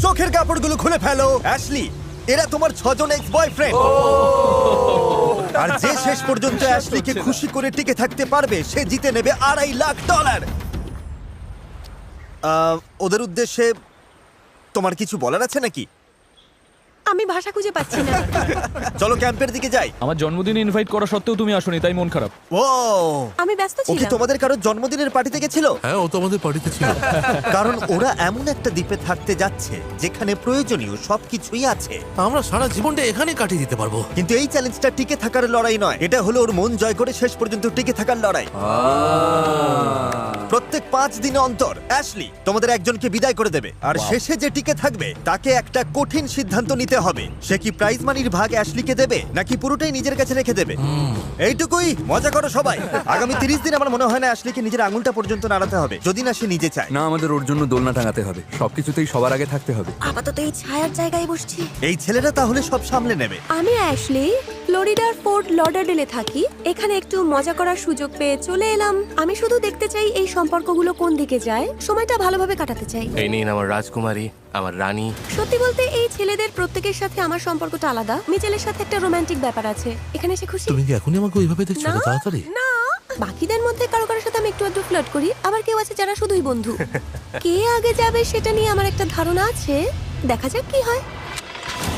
চোখের কাপড়গুলো খুলে ফেলো। অ্যাশলি, এরা তোমার 6 জন এক্স বয়ফ্রেন্ড। আর যে শেষ পর্যন্ত অ্যাশলিকে খুশি করে টিকে থাকতে পারবে সে জিতে নেবে $2.5 লাখ। ওদের উদ্দেশ্যে তোমার কিছু বলার আছে নাকি? আমি ভাষা খুঁজে পাচ্ছি না। চলো ক্যাম্পের দিকে যাই। আমার জন্মদিনে ইনভাইট করা সত্ত্বেও তুমি আসোনি, তাই মন খারাপ। ও, আমি ব্যস্ত ও কি ছিলাম। তোমাদের কারোর জন্মদিনের পার্টিতে গেছিল? হ্যাঁ, ও তো আমাদের পার্টিতে ছিল। কারণ ওরা এমন একটা দ্বীপে থাকতে যাচ্ছে যেখানে প্রয়োজনীয় সবকিছুই আছে। আমরা সারা জীবনটা এখানে কাটিয়ে দিতে পারবো। কিন্তু এই চ্যালেঞ্জটা টিকে থাকার লড়াই নয়, এটা হলো ওর মন জয় করে শেষ পর্যন্ত টিকে থাকার লড়াই। প্রত্যেক 5 দিন অন্তর অ্যাশলি তোমাদের একজনকে বিদায় করে দেবে, আর শেষে যে টিকে থাকবে তাকে একটা কঠিন সিদ্ধান্ত নিতে হবে। সে কি প্রাইজ মানির ভাগ অ্যাশলিকে দেবে নাকি পুরোটাই নিজের কাছে রেখে দেবে? এইটুকুই, মজা করো সবাই। আগামী 30 দিন আমার মনে হয় না অ্যাশলিকে নিজের আঙুলটা পর্যন্ত নাড়াতে হবে, যদি না সে নিজে চায়। না, আমাদের ওর জন্য দোলনা টাঙাতে হবে, সবকিছুতেই সবার আগে থাকতে হবে। আপাতত এই ছায়ার জায়গায় বসছি। এই ছেলেরা তাহলে সব সামলে নেবে। আমি অ্যাশলি, ফ্লোরিডার ফোর্ট লডারডেলে থাকি। এখানে একটু মজা করার সুযোগ পেয়ে চলে এলাম। আমি শুধু দেখতে চাই এই সম্পর্কগুলো কোন দিকে যায়, সময়টা ভালোভাবে কাটাতে চাই। এই নিন আমার রাজকুমারী, আমার রানী। সত্যি বলতে এই ছেলেদের প্রত্যেকের সাথে আমার সম্পর্কটা আলাদা। মিচেলের সাথে একটা রোমান্টিক ব্যাপার আছে। এখানে এসে খুশি? তুমি কি এখনই আমাকে ওইভাবে দেখছো? না, এত তাড়াতাড়ি? না। বাকিদের মধ্যে কারো কারোর সাথে আমি একটু একটু ফ্লার্ট করি, আবার কেউ আছে যারা শুধুই বন্ধু। কে আগে যাবে সেটা নিয়ে আমার একটা ধারণা আছে, দেখা যাক কি হয়।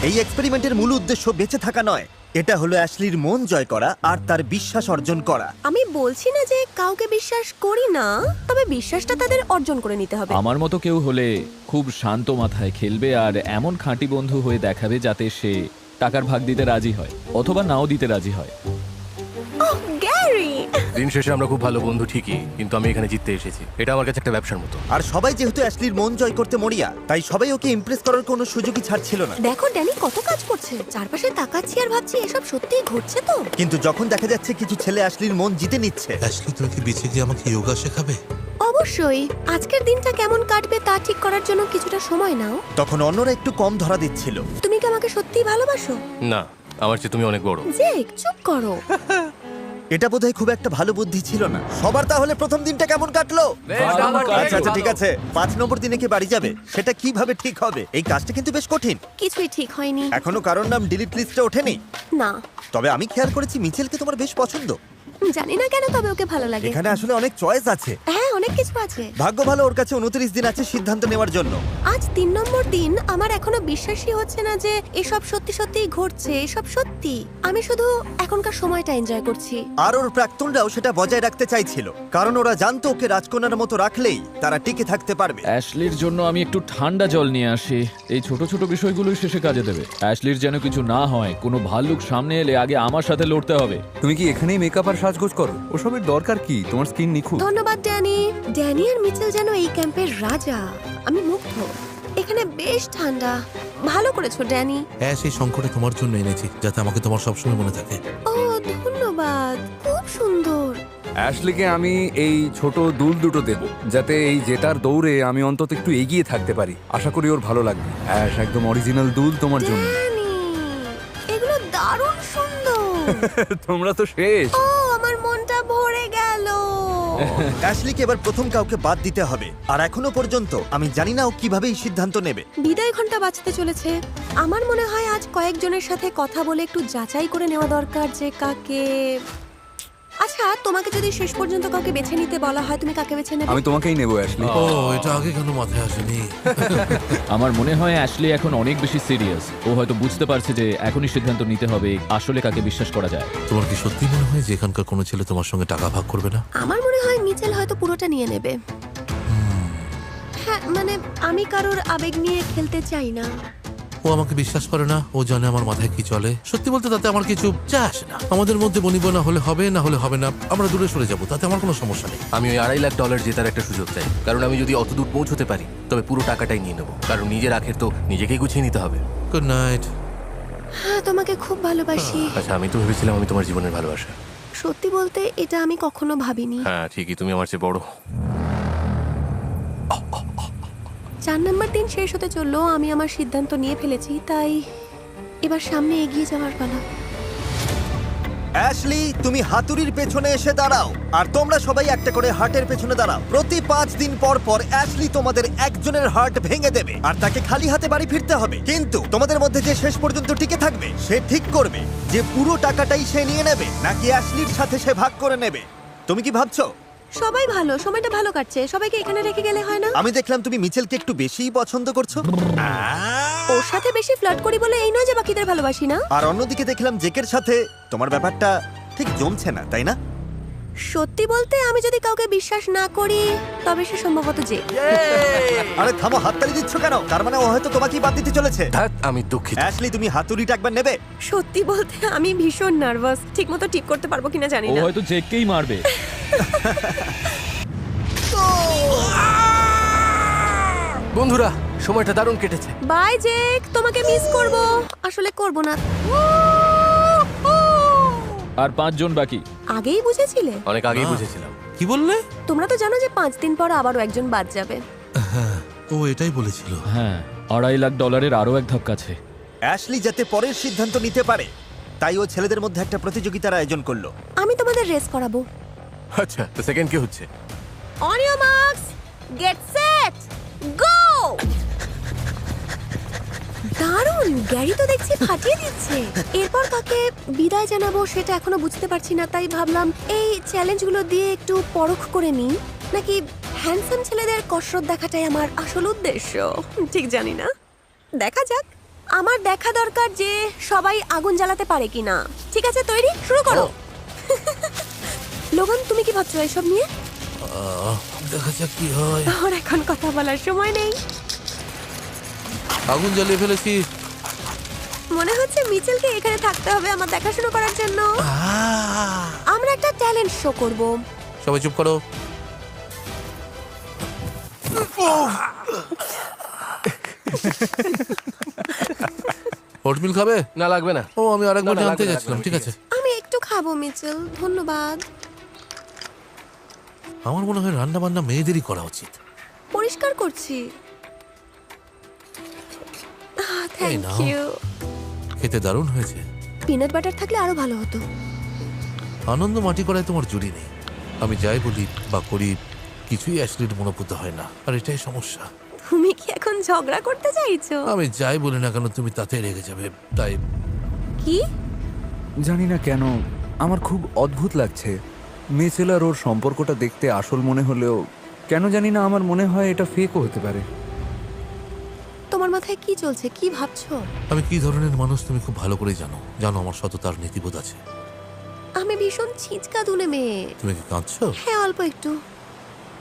এই এক্সপেরিমেন্টের মূল উদ্দেশ্য বেঁচে থাকা নয়, এটা হলো অ্যাশলির মন জয় করা আর তার বিশ্বাস অর্জন করা। আমি বলছি না যে কাউকে বিশ্বাস করি না, তবে বিশ্বাসটা তাদের অর্জন করে নিতে হবে। আমার মতো কেউ হলে খুব শান্ত মাথায় খেলবে আর এমন খাঁটি বন্ধু হয়ে দেখাবে যাতে সে টাকার ভাগ দিতে রাজি হয় অথবা নাও দিতে রাজি হয়। ওহ, গ্যারি! দিন শেষে আমরা খুব ভালো বন্ধু ঠিকই, কিন্তু আমি এখানে জিততে এসেছি। এটা আমার কাছে একটা ব্যবসার মতো। আর সবাই যেহেতু অ্যাশলির মন জয় করতে মরিয়া, তাই সবাই ওকে ইমপ্রেস করার কোনো সুযোগই ছাড়ছিল না। দেখো ড্যানি কত কাজ করছে, চারপাশে তাকাচ্ছি আর ভাবছি এসব সত্যিই ঘটছে তো। কিন্তু যখন দেখা যাচ্ছে কিছু ছেলে অ্যাশলির মন জিতে নিচ্ছে, অ্যাশলি, তুমি কি বেঁচে গিয়ে আমাকে যোগা শেখাবে? অবশ্যই। আজকের দিনটা কেমন কাটবে তা ঠিক করার জন্য কিছুটা সময় নাও। তখন অন্যরা একটু কম ধরা দিচ্ছিল। তুমি কি আমাকে সত্যিই ভালোবাসো? না, আমার চেয়ে তুমি অনেক বড়। জেক, চুপ করো। এটা বোধহয় খুব একটা ভালো বুদ্ধি ছিল না। সবার তাহলে প্রথম দিনটা কেমন কাটলো? আচ্ছা আচ্ছা, ঠিক আছে। 5 নম্বর দিনে কি বাড়ি যাবে সেটা কিভাবে ঠিক হবে? এই কাজটা কিন্তু বেশ কঠিন। কিছুই ঠিক হয়নি। এখনো কারোর নাম ডিলিট লিস্টে ওঠেনি। না, তবে আমি খেয়াল করেছি মিচেলকে তোমার বেশ পছন্দ। জানি না কেন, তবে ওকে ভালো লাগে। এখানে আসলে অনেক চয়েস আছে। হ্যাঁ, অনেক কিছু আছে। ভাগ্য ভালো, ওর কাছে 29 দিন আছে সিদ্ধান্ত নেওয়ার জন্য। আজ 3 নম্বর দিন। আমার এখনো বিশ্বাসই হচ্ছে না যে এসব সত্যি সত্যিই ঘটছে। এসব সত্যি। আমি শুধু এখনকার সময়টা এনজয় করছি। আর ওর প্রাক্তনরাও সেটা বজায় রাখতে চাইছিল, কারণ ওরা জানতো ওকে রাজকন্যার মতো রাখলেই তারা টিকে থাকতে পারবে। অ্যাশলির জন্য আমি একটু ঠান্ডা জল নিয়ে আসি। এই ছোট ছোট বিষয়গুলোই শেষে কাজে দেবে। অ্যাশলির যেন কিছু না হয়, কোনো ভাল্লুক সামনে এলে আগে আমার সাথে লড়তে হবে। তুমি কি এখানেই মেকআপ আর সাজগোজ করো? ওসবের দরকার কি? তোমার স্কিন নিখুঁত। ধন্যবাদ ড্যানি। ড্যানি আর মিচেল যেন এই ক্যাম্পের রাজা। আমি মুগ্ধ। এখানে বেশ ঠান্ডা। ভালো করেছো ড্যানি। হ্যাঁ, সেই সংকটে তোমার জন্য এনেছি, যাতে আমাকে তোমার সবসময় মনে থাকে। ও, ধন্যবাদ। খুব সুন্দর। অ্যাশলিকে আমি এই ছোট দুল দুটো দেব, যাতে এই জেতার দৌড়ে আমি অন্তত একটু এগিয়ে থাকতে পারি। আশা করি ওর ভালো লাগবে। অ্যাশ, একদম অরিজিনাল দুল তোমার জন্য। ড্যানি, এগুলো দারুণ সুন্দর। তোমরা তো শেষ। ও, আমার মনটা ভরে গেল। অ্যাশলিকে এবার প্রথম কাউকে বাদ দিতে হবে, আর এখনো পর্যন্ত আমি জানি না ও কিভাবে এই সিদ্ধান্ত নেবে। বিদায় ঘন্টা বাজতে চলেছে। আমার মনে হয় আজ কয়েকজনের সাথে কথা বলে একটু যাচাই করে নেওয়া দরকার যে কাকে। আচ্ছা, তোমাকে যদি শেষ পর্যন্ত কাউকে বেছে নিতে বলা হয়, তুমি কাকে বেছে নেবে? আমি তোমাকেই নেবো অ্যাশলি। ও, এটা আগে কেন মাথায় আসেনি? আমার মনে হয় অ্যাশলি এখন অনেক বেশি সিরিয়াস। ও হয়তো বুঝতে পারছে যে এখনই সিদ্ধান্ত নিতে হবে আসলে কাকে বিশ্বাস করা যায়। তোমার কি সত্যি মনে হয় যে এখানকার কোনো ছেলে তোমার সঙ্গে টাকা ভাগ করবে না? আমার মনে হয় মিচেল হয়তো পুরোটা নিয়ে নেবে। হ্যাঁ, মানে আমি কারোর আবেগ নিয়ে খেলতে চাই না। ও আমাকে বিশ্বাস করে না। ও জানে আমার মাথায় কি চলে। সত্যি বলতে তাতে আমার কিছু যায় আসে না। আমাদের মধ্যে বনিবনা হলে হবে, না হলে হবে না। আমরা দূরে সরে যাবো, তাতে আমার কোনো সমস্যা নেই। আমি ওই $2.5 লাখ জেতার একটা সুযোগ চাই, কারণ আমি যদি অত দূর পৌঁছতে পারি তবে পুরো টাকাটাই নিয়ে নেবো, কারণ নিজের আখের তো নিজেকেই গুছিয়ে নিতে হবে। Good night. হ্যাঁ, তোমাকে খুব ভালোবাসি। আচ্ছা, আমি তো ভেবেছিলাম আমি তোমার জীবনের ভালোবাসা। সত্যি বলতে এটা আমি কখনো ভাবিনি। হ্যাঁ ঠিকই, তুমি আমার চেয়ে বড়। 4 নম্বর দিন শেষ হতে চললো। আমি আমার সিদ্ধান্ত নিয়ে ফেলেছি, তাই এবার সামনে এগিয়ে যাওয়ার পালা। অ্যাশলি, তুমি হাতুড়ির পেছনে এসে দাঁড়াও আর তোমরা সবাই একটা করে হার্টের পেছনে দাঁড়াও। প্রতি 5 দিন পর পর অ্যাশলি তোমাদের একজনের হার্ট ভেঙে দেবে আর তাকে খালি হাতে বাড়ি ফিরতে হবে। কিন্তু তোমাদের মধ্যে যে শেষ পর্যন্ত টিকে থাকবে সে ঠিক করবে যে পুরো টাকাটাই সে নিয়ে নেবে নাকি অ্যাশলির সাথে সে ভাগ করে নেবে। তুমি কি ভাবছো? সবাই ভালো, সময়টা ভালো কাটছে, সবাইকে এখানে রেখে গেলে হয় না? আমি দেখলাম তুমি মিচেলকে একটু বেশিই পছন্দ করছো। ওর সাথে বেশি ফ্লার্ট করি বলে এই নয় যে বাকিদের ভালোবাসি না। আর অন্যদিকে দেখলাম জেকের সাথে তোমার ব্যাপারটা ঠিক জমছে না, তাই না? সত্যি বলতে আমি যদি কাউকে বিশ্বাস না করি তবে সে সম্ভবত যে। আরে থামো, হাততালি দিচ্ছ কেন? তার মানে ও হয়তো তোমাকেই বাদ দিতে চলেছে। ধ্যাৎ, আমি দুঃখিত। অ্যাশলি, তুমি হাতুড়িটা একবার নেবে? সত্যি বলতে আমি ভীষণ নার্ভাস, ঠিকমতো টিপ করতে পারবো কিনা জানি ও না। হয়তো জেককেই মারবে। বন্ধুরা, সময়টা দারুণ কেটেছে। বাই জেক, তোমাকে মিস করব। আসলে করব না। আর 5 জন বাকি। আগেই বুঝেছিলে? অনেক আগেই বুঝেছিলাম। কি বললে? তোমরা তো জানো যে 5 দিন পর আবারও একজন বাদ যাবে। হ্যাঁ, ও এটাই বলেছিল। হ্যাঁ, $2.5 লাখ আরো এক ধাপ কাছে। অ্যাশলি যাতে পরের সিদ্ধান্ত নিতে পারে তাই ও ছেলেদের মধ্যে একটা প্রতিযোগিতার আয়োজন করলো। আমি তোমাদের রেস করাবো। আচ্ছা, তো সেকেন্ড কি হচ্ছে? On your marks, get set, go! দারুণ, গ্যারি তো দেখছি ফাটিয়ে দিচ্ছে। এরপর কাকে বিদায় জানাবো সেটা এখনো বুঝতে পারছি না, তাই ভাবলাম এই চ্যালেঞ্জগুলো দিয়ে একটু পরখ করে নিই, নাকি হ্যান্ডসাম ছেলেদের কসরত দেখাটাই আমার আসল উদ্দেশ্য। ঠিক জানি না, দেখা যাক। আমার দেখা দরকার যে সবাই আগুন জ্বালাতে পারে কিনা। ঠিক আছে, তৈরি, শুরু করো। লোগান, তুমি কি ভাবছো এসব নিয়ে? দেখা যাক কি হয়। ওর এখন কথা বলার সময় নেই। আগুন জ্বালিয়ে ফেলেছি। মনে হচ্ছে মিচেলকে এখানে থাকতে হবে আমার দেখাশোনা করার জন্য। আমরা একটা ট্যালেন্ট শো করব। সবাই চুপ করো। ওটমিল খাবে? না, লাগবে না। ও, আমি আরেকবার না, না, জানতে লাগবে না, যাচ্ছিলাম। লাগবে না, ঠিক ঠিক আছে। আমি একটু খাবো মিচেল, ধন্যবাদ। আমার মনে হয় রান্না বান্না মেয়েদেরই করা উচিত। পরিষ্কার করছি। এই থ্যাংক নাও। ইউ। খেতে দারুণ হয়েছে। পিনাট বাটার থাকলে আরো ভালো হতো। আনন্দ মাটি করায় তোমার জুড়ি নেই। আমি যাই বলি বা করি কিছুই অ্যাশলির মনোভূত হয় না, আর এটাই সমস্যা। তুমি কি এখন ঝগড়া করতে চাইছো? আমি যাই বলি না কেন তুমি তাতে রেগে যাবে, তাই কি? জানি না কেন আমার খুব অদ্ভুত লাগছে। মিচেল আর ওর সম্পর্কটা দেখতে আসল মনে হলেও কেন জানি না আমার মনে হয় এটা ফেকও হতে পারে। তোমার মাথায় কি চলছে, কি ভাবছো? আমি কি ধরনের মানুষ তুমি খুব ভালো করেই জানো। জানো আমার সততার নীতিবোধ আছে। আমি ভীষণ ছিচকা দুলে মেয়ে। তুমি কি কাঁদছো? হ্যাঁ, অল্প একটু।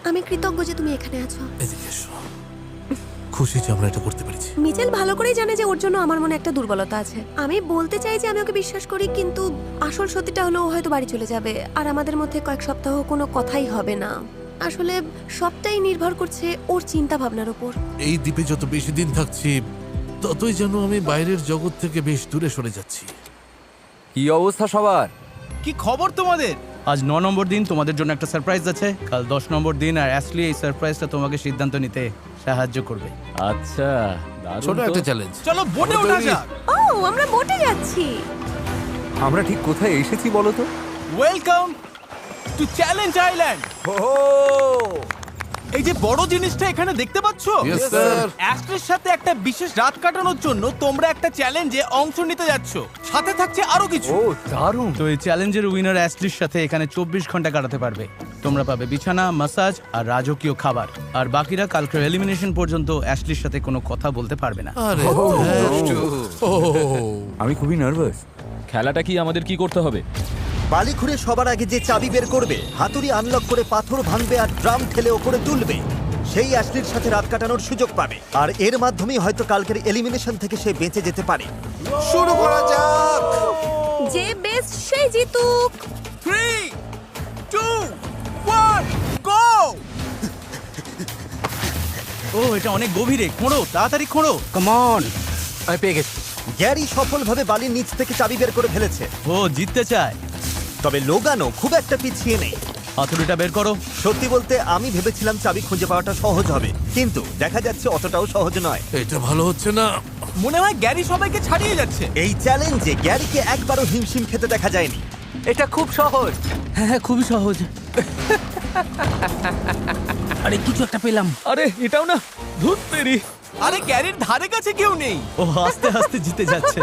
আমি কৃতজ্ঞ যে তুমি এখানে আছো। এদিকে এসো। খুশি যে আমরা এটা করতে পেরেছি। মিচেল ভালো করেই জানে যে ওর জন্য আমার মনে একটা দুর্বলতা আছে। আমি বলতে চাই যে আমি ওকে বিশ্বাস করি, কিন্তু আসল সত্যিটা হলো ও হয়তো বাড়ি চলে যাবে আর আমাদের মধ্যে কয়েক সপ্তাহ কোনো কথাই হবে না। আসলে সবটাই নির্ভর করছে ওর চিন্তা ভাবনার উপর। এই দ্বীপে যত বেশি দিন থাকছি ততই যেন আমি বাইরের জগৎ থেকে বেশ দূরে সরে যাচ্ছি। কি অবস্থা সবার? কি খবর তোমাদের? আজ 9 নম্বর দিন, তোমাদের জন্য একটা সারপ্রাইজ আছে। কাল 10 নম্বর দিন, আর অ্যাশলি এই সারপ্রাইজটা তোমাকে সিদ্ধান্ত নিতে সাহায্য করবে। আচ্ছা, দারুণ ছোট তো। একটা চ্যালেঞ্জ। চলো বোটে ওঠা যাক। ও, আমরা বোটে যাচ্ছি। আমরা ঠিক কোথায় এসেছি বলো তো? Welcome to challenge island. এই যে বড় জিনিসটা এখানে দেখতে পাচ্ছো, Yes, sir. অ্যাশলির সাথে একটা বিশেষ রাত কাটানোর জন্য তোমরা একটা চ্যালেঞ্জে অংশ নিতে যাচ্ছ। সাথে থাকছে আরো কিছু। ও দারুণ। তো এই চ্যালেঞ্জের উইনার অ্যাশলির সাথে এখানে 24 ঘন্টা কাটাতে পারবে। তোমরা পাবে বিছানা, মাসাজ আর রাজকীয় খাবার। আর বাকিরা কালকের এলিমিনেশন পর্যন্ত অ্যাশলির সাথে কোনো কথা বলতে পারবে না। আরে ও, আমি খুবই নার্ভাস। খেলাটা কি আমাদের কি করতে হবে? বালি খুঁড়ে সবার আগে যে চাবি বের করবে, হাতুড়ি আনলক করে পাথর ভাঙবে আর ড্রাম ঠেলে ওপরে তুলবে, সেই অ্যাশলির সাথে রাত কাটানোর সুযোগ পাবে। আর এর মাধ্যমেই হয়তো কালকের এলিমিনেশন থেকে সে বেঁচে যেতে পারে। শুরু করা যাক। যে বেস্ট সেই জিতুক। 3, 2, 1, গো! ও, এটা অনেক গভীরে। খোঁড়ো, তাড়াতাড়ি খোঁড়ো। Come on. আমি পেয়ে গেছি। গ্যারি সফলভাবে বালির নিচ থেকে চাবি বের করে ফেলেছে, ও জিততে চায়। তবে লোগানও খুব একটা পিছিয়ে নেই। হাতুড়িটা বের করো। সত্যি বলতে আমি ভেবেছিলাম চাবি খুঁজে পাওয়াটা সহজ হবে, কিন্তু দেখা যাচ্ছে অতটাও সহজ নয়। এটা ভালো হচ্ছে না। মনে হয় গ্যারি সবাইকে ছাড়িয়ে যাচ্ছে। এই চ্যালেঞ্জে গ্যারিকে একবারও হিমশিম খেতে দেখা যায়নি। এটা খুব সহজ। হ্যাঁ খুবই সহজ। আরে কিছু একটা পেলাম। আরে এটাও না, ধুত তেরি। আরে গ্যারির ধারে কাছে কেউ নেই। ও আস্তে আস্তে জিতে যাচ্ছে।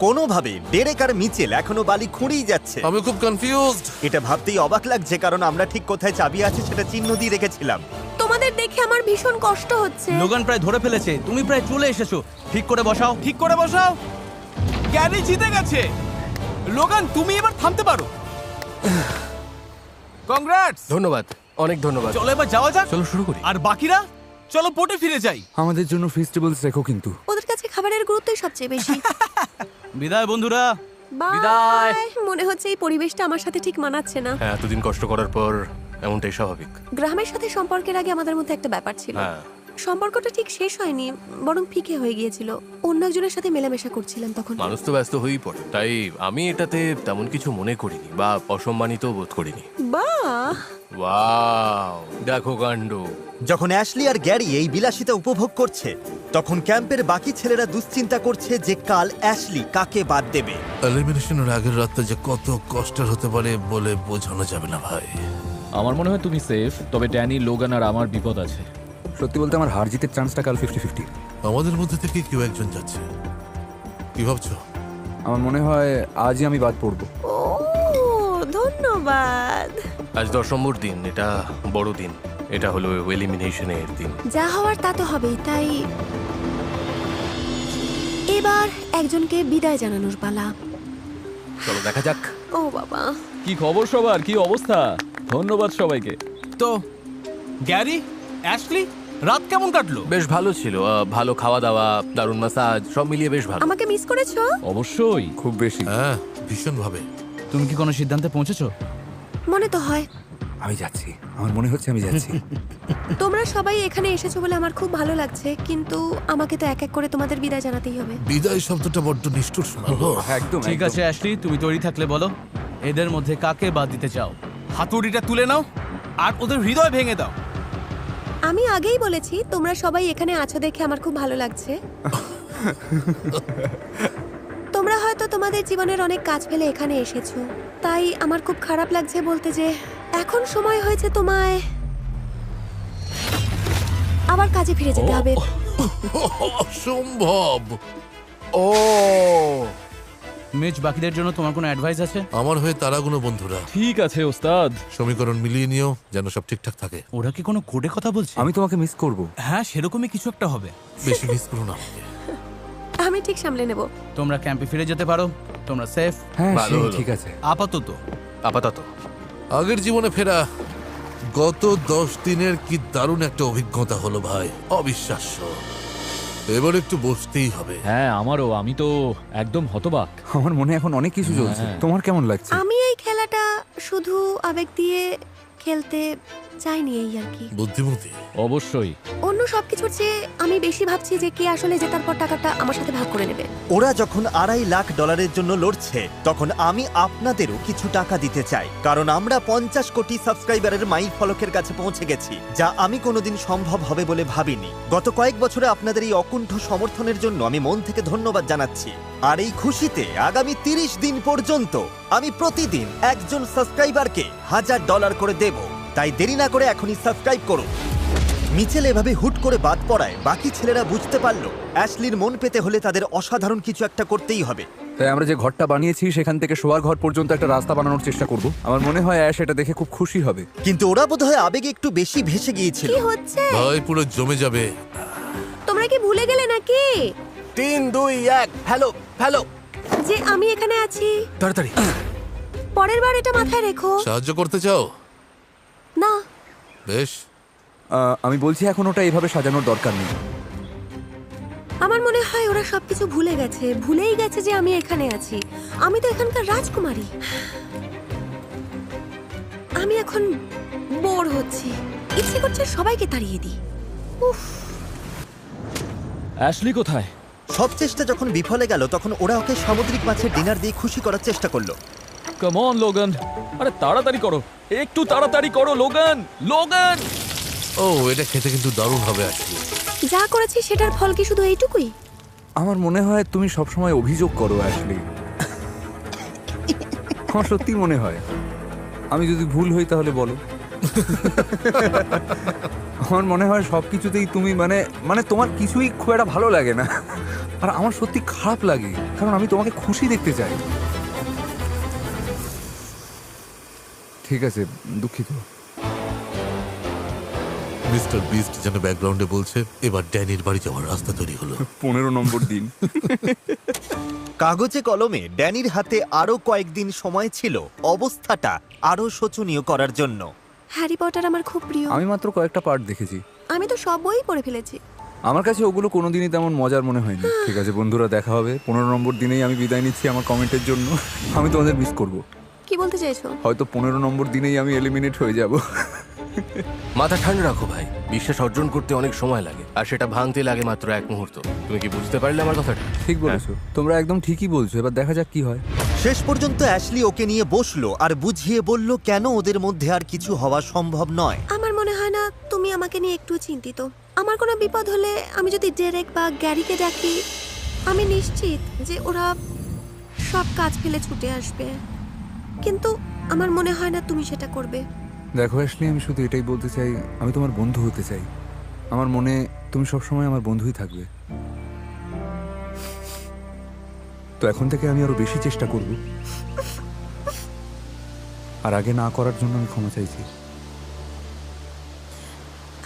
কোনোভাবে ডেরেক আর মিচেল এখনো বালি খুঁড়েই যাচ্ছে। আমি খুব কনফিউজড। এটা ভাবতেই অবাক লাগছে, কারণ আমরা ঠিক কোথায় চাবি আছে সেটা চিহ্ন দিয়ে রেখেছিলাম। তোমাদের দেখে আমার ভীষণ কষ্ট হচ্ছে। লোগান প্রায় ধরে ফেলেছে, তুমি প্রায় চলে এসেছো। ঠিক করে বসাও, ঠিক করে বসাও। গ্যারি জিতে গেছে। লোগান তুমি এবার থামতে পারো। কংগ্রাটস। ধন্যবাদ, অনেক ধন্যবাদ। চলো এবার যাওয়া যাক। চলো শুরু করি। আর বাকিরা চলো বোটে ফিরে যাই। আমাদের জন্য ফেস্টিভ্যালস রেখো কিন্তু। ওদের কাছে খাবারের গুরুত্বই সবচেয়ে বেশি। বিদায় বন্ধুরা। বাই। মনে হচ্ছে এই পরিবেশটা আমার সাথে ঠিক মানাচ্ছে না। হ্যাঁ, এতদিন কষ্ট করার পর এমনটাই স্বাভাবিক। গ্রামের সাথে সম্পর্কের আগে আমাদের মধ্যে একটা ব্যাপার ছিল। হ্যাঁ। সম্পর্কটা ঠিক শেষ হয়নি, বরং ফিকে হয়ে গিয়েছিল। অন্য একজনের সাথে মেলামেশা করছিলাম তখন। মানুষ তো ব্যস্ত হয়েই পড়ে, তাই আমি এটাতে তেমন কিছু মনে করিনি বা অসম্মানিত বোধ করিনি। বাহ, ওয়াও, দেখো কাণ্ড। যখন অ্যাশলি আর গ্যারি এই বিলাসিতা উপভোগ করছে, তখন ক্যাম্পের বাকি ছেলেরা দুশ্চিন্তা করছে যে কাল অ্যাশলি কাকে বাদ দেবে। এলিমিনেশনের আগের রাতটা যে কত কষ্টের হতে পারে বলে বোঝানো যাবে না ভাই। আমার মনে হয় তুমি সেফ, তবে ড্যানি, লোগান আর আমার বিপদ আছে। সত্যি বলতে আমার হার জিতের চান্সটা কাল 50-50। আমাদের মধ্যে থেকে কেউ একজন যাচ্ছে। কি ভাবছো? আমার মনে হয় আজই আমি বাদ পড়বো। ও ধন্যবাদ। আজ 10 নম্বর দিন, এটা বড় দিন। এটা হলো এলিমিনেশনের দিন। যা হওয়ার তা তো হবেই, তাই এবার একজনকে বিদায় জানানোর পালা। চলো দেখা যাক। ও বাবা, কি খবর সবার, কি অবস্থা? ধন্যবাদ সবাইকে। তো গ্যারি, অ্যাশলি, রাত কেমন কাটলো? বেশ ভালো ছিল, ভালো খাওয়া দাওয়া, দারুণ মাসাজ, সব মিলিয়ে বেশ ভালো। আমাকে মিস করেছো? অবশ্যই। খুব বেশি। হ্যাঁ, ভীষণ ভাবে। তুমি কি কোনো সিদ্ধান্তে পৌঁছেছো? মনে তো হয়। আমি যাচ্ছি, আমার মনে হচ্ছে আমি যাচ্ছি। তোমরা সবাই এখানে এসেছো বলে আমার খুব ভালো লাগছে, কিন্তু আমাকে তো এক এক করে তোমাদের বিদায় জানাতেই হবে। বিদায় শব্দটা বড্ড নিষ্ঠুর শোনালো। একদম ঠিক আছে অ্যাশলি, তুমি তৈরি থাকলে বলো এদের মধ্যে কাকে বাদ দিতে চাও। হাতুড়িটা তুলে নাও আর ওদের হৃদয় ভেঙে দাও। আমি আগেই বলেছি তোমরা সবাই এখানে আছো দেখে আমার খুব ভালো লাগছে। তোমরা হয়তো তোমাদের জীবনের অনেক কাজ ফেলে এখানে এসেছো, তাই আমার খুব খারাপ লাগছে বলতে যে এখন সময় হয়েছে তোমায় আবার কাজে ফিরে যেতে হবে। অসম্ভব। ও মিচ, বাকিদের জন্য তোমার কোনো অ্যাডভাইস আছে? আমার হয়ে তারাগুলো বন্ধুরা ঠিক আছে ওস্তাদ। সমীকরণ মিলিয়ে নিও যেন সব ঠিকঠাক থাকে। ওরা কি কোনো কোডে কথা বলছে? আমি তোমাকে মিস করব। হ্যাঁ, সেরকমই কিছু একটা হবে। বেশি মিস করো না আমাকে। আমি ঠিক সামলে নেব। তোমরা ক্যাম্পে ফিরে যেতে পারো, তোমরা সেফ হ্যাঁ ভালো হলো। ঠিক আছে। আপাতত। আপাতত আগের জীবনে ফেরা। গত 10 দিনের কি দারুণ একটা অভিজ্ঞতা হলো ভাই, অবিশ্বাস্য। এবার একটু বসতেই হবে। হ্যাঁ আমারও, আমি তো একদম হতবাক। আমার মনে এখন অনেক কিছু চলছে। হ্যাঁ। তোমার কেমন লাগছে? আমি এই খেলাটা শুধু আবেগ দিয়ে খেলতে চাইনি, এই আর কি। বুদ্ধিমতী। অবশ্যই। অন্য সবকিছুর চেয়ে আমি বেশি ভাবছি যে কে আসলে জেতার পর টাকাটা আমার সাথে ভাগ করে নেবে। ওরা যখন $2.5 লাখ জন্য লড়ছে, তখন আমি আপনাদেরও কিছু টাকা দিতে চাই, কারণ আমরা 50 কোটি সাবস্ক্রাইবারের মাইল ফলকের কাছে পৌঁছে গেছি, যা আমি কোনোদিন সম্ভব হবে বলে ভাবিনি। গত কয়েক বছরে আপনাদের এই অকুণ্ঠ সমর্থনের জন্য আমি মন থেকে ধন্যবাদ জানাচ্ছি। আর এই খুশিতে আগামী 30 দিন পর্যন্ত আমি প্রতিদিন একজন সাবস্ক্রাইবারকে $1000 করে দেব। তাই দেরি না করে এখনই সাবস্ক্রাইব করুন। মিচেল এভাবে হুট করে বাদ পড়ায় বাকি ছেলেরা বুঝতে পারলো অ্যাশলির মন পেতে হলে তাদের অসাধারণ কিছু একটা করতেই হবে। তাই আমরা যে ঘরটা বানিয়েছি সেখান থেকে শোয়ার ঘর পর্যন্ত একটা রাস্তা বানানোর চেষ্টা করব। আমার মনে হয় অ্যাশ এটা দেখে খুব খুশি হবে। কিন্তু ওরা বোধহয় আবেগে একটু বেশি ভেসে গিয়েছিল। কি হচ্ছে? ভাই পুরো জমে যাবে। তোমরা কি ভুলে গেলে নাকি 3, 2, 1, হ্যালো হ্যালো। যে আমি এখানে আছি? তাড়াতাড়ি। পরের বার এটা মাথায় রেখো। সাহায্য করতে চাও? না, বেশ। আমি বলছি এখন ওটা এইভাবে সাজানোর দরকার নেই। আমার মনে হয় ওরা সবকিছু ভুলে গেছে, ভুলেই গেছে যে আমি এখানে আছি। আমি তো এখানকার রাজকুমারী। আমি এখন বোর হচ্ছি, ইচ্ছে করছে সবাইকে তাড়িয়ে দিই। উফ, অ্যাশলি কোথায়? সব চেষ্টা যখন বিফলে গেল, তখন ওরা ওকে সামুদ্রিক মাছের ডিনার দিয়ে খুশি করার চেষ্টা করলো। কাম অন লোগান, আরে তাড়াতাড়ি করো, একটু তাড়াতাড়ি করো লোগান। লোগান! ও, এটা খেতে কিন্তু দারুণ হবে আসলে। যা করেছি সেটার ফল কি শুধু এইটুকুই? আমার মনে হয় তুমি সবসময় অভিযোগ করো অ্যাশলি। আমার সত্যি মনে হয়। আমি যদি ভুল হই তাহলে বলো। আমার মনে হয় সবকিছুতেই তুমি মানে মানে তোমার কিছুই খুব একটা ভালো লাগে না, আর আমার সত্যি খারাপ লাগে, কারণ আমি তোমাকে খুশি দেখতে চাই। ঠিক আছে, দুঃখিত। মিস্টার বিস্ট যেন ব্যাকগ্রাউন্ডে বলছে, এবার ড্যানির বাড়ি যাওয়ার রাস্তা তৈরি হলো। 15 নম্বর দিন। কাগজে কলমে ড্যানির হাতে আরো কয়েকদিন সময় ছিল অবস্থাটা আরো শোচনীয় করার জন্য। হ্যারি পটার আমার খুব প্রিয়। আমি মাত্র কয়েকটা পার্ট দেখেছি। আমি তো সব বই পড়ে ফেলেছি। আমার কাছে ওগুলো কোনোদিনই তেমন মজার মনে হয়নি। ঠিক আছে বন্ধুরা, দেখা হবে। 15 নম্বর দিনেই আমি বিদায় নিচ্ছি আমার কমেন্টের জন্য। আমি তোমাদের মিস করব। কি বলতে চাইছো? হয়তো 15 নম্বর দিনেই আমি এলিমিনেট হয়ে যাব। মাথা ঠান্ডা রাখো ভাই, বিশ্বাস অর্জন করতে অনেক সময় লাগে, আর সেটা ভাঙতে লাগে মাত্র 1 মুহূর্ত। তুমি কি বুঝতে পারলে আমার কথাটা? ঠিক বলেছো, তোমরা একদম ঠিকই বলছো। এবার দেখা যাক কি হয়। শেষ পর্যন্ত অ্যাশলি ওকে নিয়ে বসলো আর বুঝিয়ে বলল কেন ওদের মধ্যে আর কিছু হওয়া সম্ভব নয়। আমার মনে হয় না তুমি আমাকে নিয়ে একটু চিন্তিত। আমার কোনো বিপদ হলে আমি যদি ডেরেক বা গ্যারিকে ডাকি, আমি নিশ্চিত যে ওরা সব কাজ ফেলে ছুটে আসবে। কিন্তু আমার মনে হয় না তুমি সেটা করবে। দেখো অ্যাশলি, আমি শুধু এটাই বলতে চাই, আমি তোমার বন্ধু হতে চাই। আমার মনে তুমি সবসময় আমার বন্ধুই থাকবে। তো এখন থেকে আমি আরো বেশি চেষ্টা করব, আর আগে না করার জন্য আমি ক্ষমা চাইছি।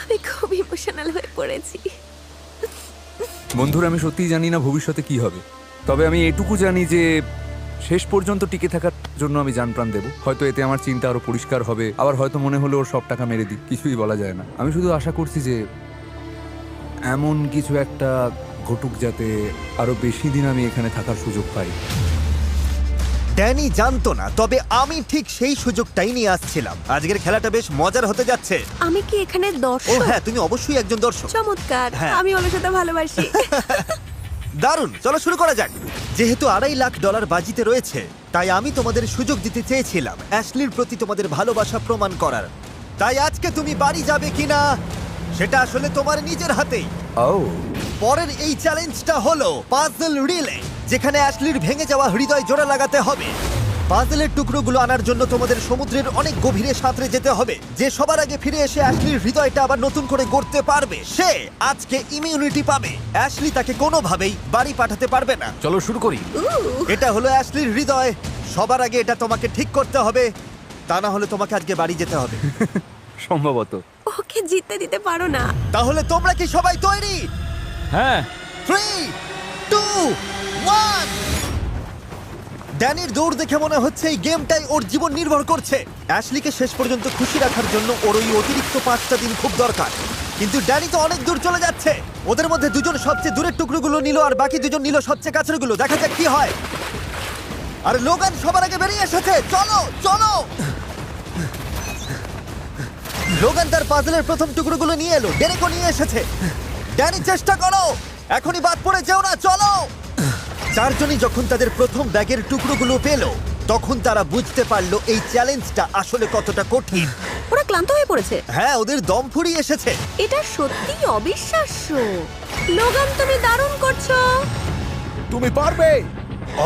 আমি খুব ইমোশনাল হয়ে পড়েছি। বন্ধুরা, আমি সত্যিই জানি না ভবিষ্যতে কি হবে, তবে আমি এটুকু জানি যে শেষ পর্যন্ত টিকে থাকার জন্য আমি জান প্রাণ দেবো। হয়তো এতে আমার চিন্তা আরো পরিষ্কার হবে, আবার হয়তো মনে হলো ওর সব টাকা মেরে দিই, কিছুই বলা যায় না। আমি শুধু আশা করছি যে এমন কিছু একটা ঘটুক যাতে আরো বেশি দিন আমি এখানে থাকার সুযোগ পাই। ড্যানি জানতো না, তবে আমি ঠিক সেই সুযোগটাই নিয়ে আসছিলাম। আজকের খেলাটা বেশ মজার হতে যাচ্ছে। আমি কি এখানে ও দর্শক? হ্যাঁ, তুমি অবশ্যই একজন দর্শক। চমৎকার। হ্যাঁ। আমি ওর সাথে ভালোবাসি। দারুণ, চলো শুরু করা যাক। যেহেতু $2.5 লাখ বাজিতে রয়েছে, তাই আমি তোমাদের সুযোগ দিতে চেয়েছিলাম অ্যাশলির প্রতি তোমাদের ভালোবাসা প্রমাণ করার। তাই আজকে তুমি বাড়ি যাবে কিনা সেটা আসলে তোমার নিজের হাতেই। ও পরের এই চ্যালেঞ্জটা হলো পাজল রিলে, যেখানে অ্যাশলির ভেঙে যাওয়া হৃদয় জোড়া লাগাতে হবে। পাজলের টুকরোগুলো আনার জন্য তোমাদের সমুদ্রের অনেক গভীরে সাঁতরে যেতে হবে। যে সবার আগে ফিরে এসে অ্যাশলির হৃদয়টা আবার নতুন করে গড়তে পারবে, সে আজকে ইমিউনিটি পাবে। অ্যাশলি তাকে কোনোভাবেই বাড়ি পাঠাতে পারবে না। চলো শুরু করি। এটা হলো অ্যাশলির হৃদয়। সবার আগে এটা তোমাকে ঠিক করতে হবে, তা না হলে তোমাকে আজকে বাড়ি যেতে হবে। সম্ভবত। ওকে জিততে দিতে পারো না। তাহলে তোমরা কি সবাই তৈরি? হ্যাঁ, 3, 2, 1। ড্যানির দৌড় দেখে মনে হচ্ছে এই গেমটাই ওর জীবন নির্ভর করছে। অ্যাশলিকে শেষ পর্যন্ত খুশি রাখার জন্য ওর ওই অতিরিক্ত 5টা দিন খুব দরকার। কিন্তু ড্যানি তো অনেক দূর চলে যাচ্ছে। ওদের মধ্যে দুজন সবচেয়ে দূরের টুকরোগুলো নিল আর বাকি দুজন নিল সবচেয়ে কাছেরগুলো। দেখা যাক কি হয়। আর লোগান সবার আগে বেরিয়ে এসেছে। চলো চলো। লোগান তার পাজলের প্রথম টুকরোগুলো নিয়ে এলো। ডেরেকও নিয়ে এসেছে। ড্যানি চেষ্টা করো, এখনই বাদ পড়ে যেও না। চলো। চারজনই যখন তাদের প্রথম ব্যাগের টুকরোগুলো পেল, তখন তারা বুঝতে পারলো এই চ্যালেঞ্জটা আসলে কতটা কঠিন। ওরা ক্লান্ত হয়ে পড়েছে। হ্যাঁ, ওদের দম ফুরিয়ে এসেছে। এটা সত্যি অবিশ্বাস্য। লোগান, তুমি দারুণ করছো। তুমি পারবে।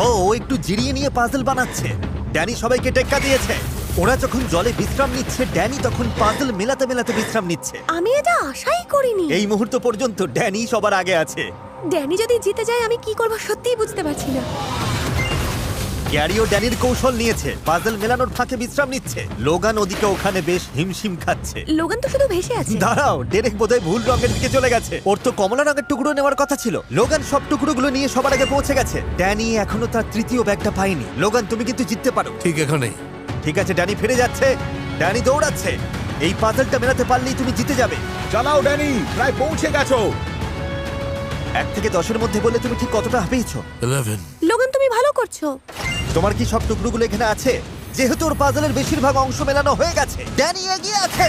ও একটু জিরিয়ে নিয়ে পাজল বানাচ্ছে। ড্যানি সবাইকে টেক্কা দিয়েছে। ওরা যখন জলে বিশ্রাম নিচ্ছে, ড্যানি তখন পাজল মেলাতে মেলাতে বিশ্রাম নিচ্ছে। আমি এটা আশাই করিনি। এই মুহূর্ত পর্যন্ত ড্যানি সবার আগে আছে। ড্যানি যদি জিতে যায় আমি কি করব সত্যিই বুঝতে পারছি না। গ্যারিও ড্যানির কৌশল নিয়েছে, পাজল মেলানোর ফাঁকে বিশ্রাম নিচ্ছে। লোগান ওদিকে ওখানে বেশ হিমশিম খাচ্ছে। লোগান তো শুধু ভেসে আছে। দাঁড়াও, ডেরেক বোধহয় ভুল রঙের দিকে চলে গেছে। ওর তো কমলা রঙের টুকরো নেওয়ার কথা ছিল। লোগান সব টুকরোগুলো নিয়ে সবার আগে পৌঁছে গেছে। ড্যানি এখনো তার তৃতীয় ব্যাগটা পায়নি। লোগান, তুমি কিন্তু জিততে পারো। ঠিক এখানেই। ঠিক আছে, ড্যানি ফিরে যাচ্ছে। ড্যানি দৌড়াচ্ছে। এই পাজলটা মেলাতে পারলেই তুমি জিতে যাবে। চালাও ড্যানি, প্রায় পৌঁছে গেছো। 1 থেকে 10-এর মধ্যে বলে তুমি ঠিক কতটা পেয়েছো? 11। লোগান, তুমি ভালো করছো। তোমার কি সব টুকরোগুলো এখানে আছে? যেহেতু ওর পাজলের বেশিরভাগ অংশ মেলানো হয়ে গেছে, ড্যানি এগিয়ে আছে।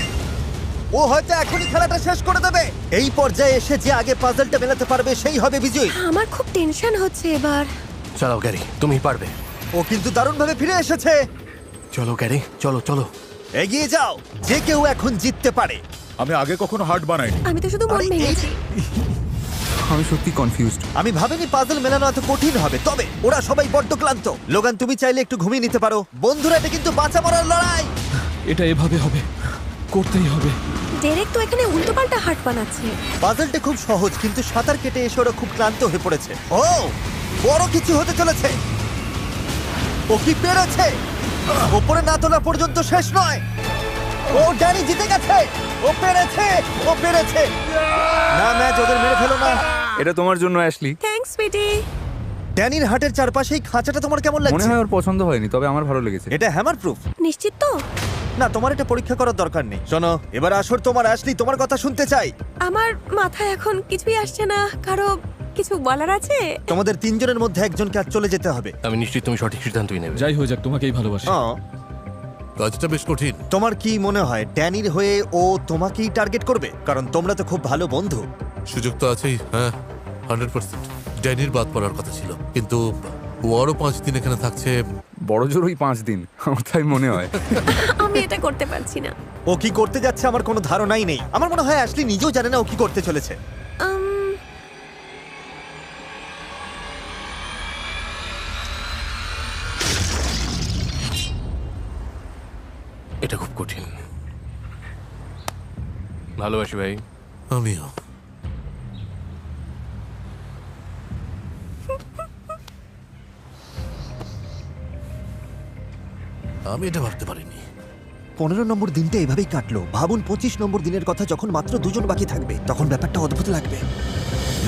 ও হয়তো এখনই খেলাটা শেষ করে দেবে। এই পর্যায়ে এসে যে আগে পাজলটা মেলাতে পারবে সেই হবে বিজয়ী। আমার খুব টেনশন হচ্ছে এবার। চালাও গ্যারি, তুমি পারবে। ও কিন্তু দারুণভাবে ফিরে এসেছে। চলো গ্যারি, চলো চলো। এগিয়ে যাও, যে কেউ এখন জিততে পারে। আমি আগে কখনো হার্ট বানাইনি। আমি তো শুধু মন আরে, ভেঙেছি। আমি সত্যি কনফিউজড। আমি ভাবিনি পাজল মেলানো এত কঠিন হবে, তবে ওরা সবাই বড্ড ক্লান্ত। লোগান, তুমি চাইলে একটু ঘুমিয়ে নিতে পারো। বন্ধুরা, এটা কিন্তু বাঁচা মরার লড়াই। এটা এভাবে হবে, করতেই হবে। ডেরেক তো এখানে উল্টোপাল্টা হাট বানাচ্ছে। পাজলটা খুব সহজ, কিন্তু সাঁতার কেটে এসে ওরা খুব ক্লান্ত হয়ে পড়েছে। ও, বড় কিছু হতে চলেছে। ও কি পেরেছে? ওপরে না তোলা পর্যন্ত শেষ নয়। ও ড্যানি জিতে গেছে। ও পেরেছে, ও পেরেছে। না ম্যাচ, ওদের মেরে ফেলো না। এটা তোমার জন্য অ্যাশলি। থ্যাঙ্কস সুইটি। ড্যানির হাটের চারপাশে এই খাঁচাটা তোমার কেমন মনে লাগছে? হয় ওর পছন্দ হয়নি, তবে আমার ভালো লেগেছে। এটা হ্যামার প্রুফ। নিশ্চিত তো? না, তোমার এটা পরীক্ষা করার দরকার নেই। শোনো, এবার আসর তোমার। অ্যাশলি, তোমার কথা শুনতে চাই। আমার মাথায় এখন কিছুই আসছে না। কারো কিছু বলার আছে? তোমাদের তিনজনের মধ্যে একজনকে আজ চলে যেতে হবে। আমি নিশ্চিত তুমি সঠিক সিদ্ধান্তই নেবে। যাই হয়ে যাক, তোমাকেই ভালোবাসি। কাজটা বেশ কঠিন। তোমার কি মনে হয় ড্যানির হয়ে ও তোমাকেই টার্গেট করবে? কারণ তোমরা তো খুব ভালো বন্ধু। সুযোগ তো আছেই, হ্যাঁ 100%। ড্যানির বাদ পড়ার কথা ছিল, কিন্তু ও আরো 5 দিন এখানে থাকছে। বড় জোর ওই 5 দিন, আমার তাই মনে হয়। আমি এটা করতে পারছি না। ও কি করতে যাচ্ছে আমার কোনো ধারণাই নেই। আমার মনে হয় অ্যাশলি নিজেও জানে না ও কি করতে চলেছে। এটা খুব কঠিন। ভালোবাসি ভাই। আমিও। আমি এটা ভাবতে পারিনি। 15 নম্বর দিনটা এভাবেই কাটলো। ভাবুন 25 নম্বর দিনের কথা, যখন মাত্র 2 জন বাকি থাকবে, তখন ব্যাপারটা অদ্ভুত লাগবে।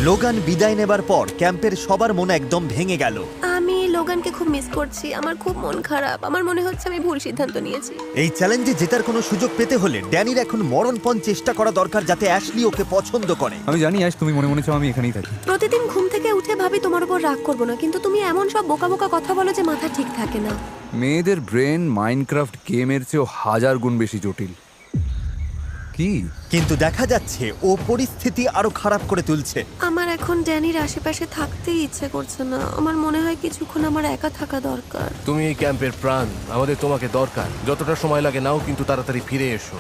লোগান বিদায় নেবার পর ক্যাম্পের সবার মন একদম ভেঙে গেল। আমি লোগানকে খুব মিস করছি। আমার খুব মন খারাপ। আমার মনে হচ্ছে আমি ভুল সিদ্ধান্ত নিয়েছি। এই চ্যালেঞ্জে জেতার কোনো সুযোগ পেতে হলে ড্যানির এখন মরণপণ চেষ্টা করা দরকার, যাতে অ্যাশলি ওকে পছন্দ করে। আমি জানি আজ তুমি মনে মনে চাও আমি এখানেই থাকি। প্রতিদিন ঘুম থেকে উঠে ভাবি তোমার উপর রাগ করবো না, কিন্তু তুমি এমন সব বোকা বোকা কথা বলো যে মাথা ঠিক থাকে না। মেয়েদের ব্রেন মাইনক্রাফট গেমের চেয়েও 1000 গুণ বেশি জটিল। কি? কিন্তু দেখা যাচ্ছে ও পরিস্থিতি আরো খারাপ করে তুলছে। আমার এখন ড্যানির আশেপাশে থাকতেই ইচ্ছে করছে না। আমার মনে হয় কিছুক্ষণ আমার একা থাকা দরকার। তুমি এই ক্যাম্পের প্রাণ, আমাদের তোমাকে দরকার। যতটা সময় লাগে নাও, কিন্তু তাড়াতাড়ি ফিরে এসো।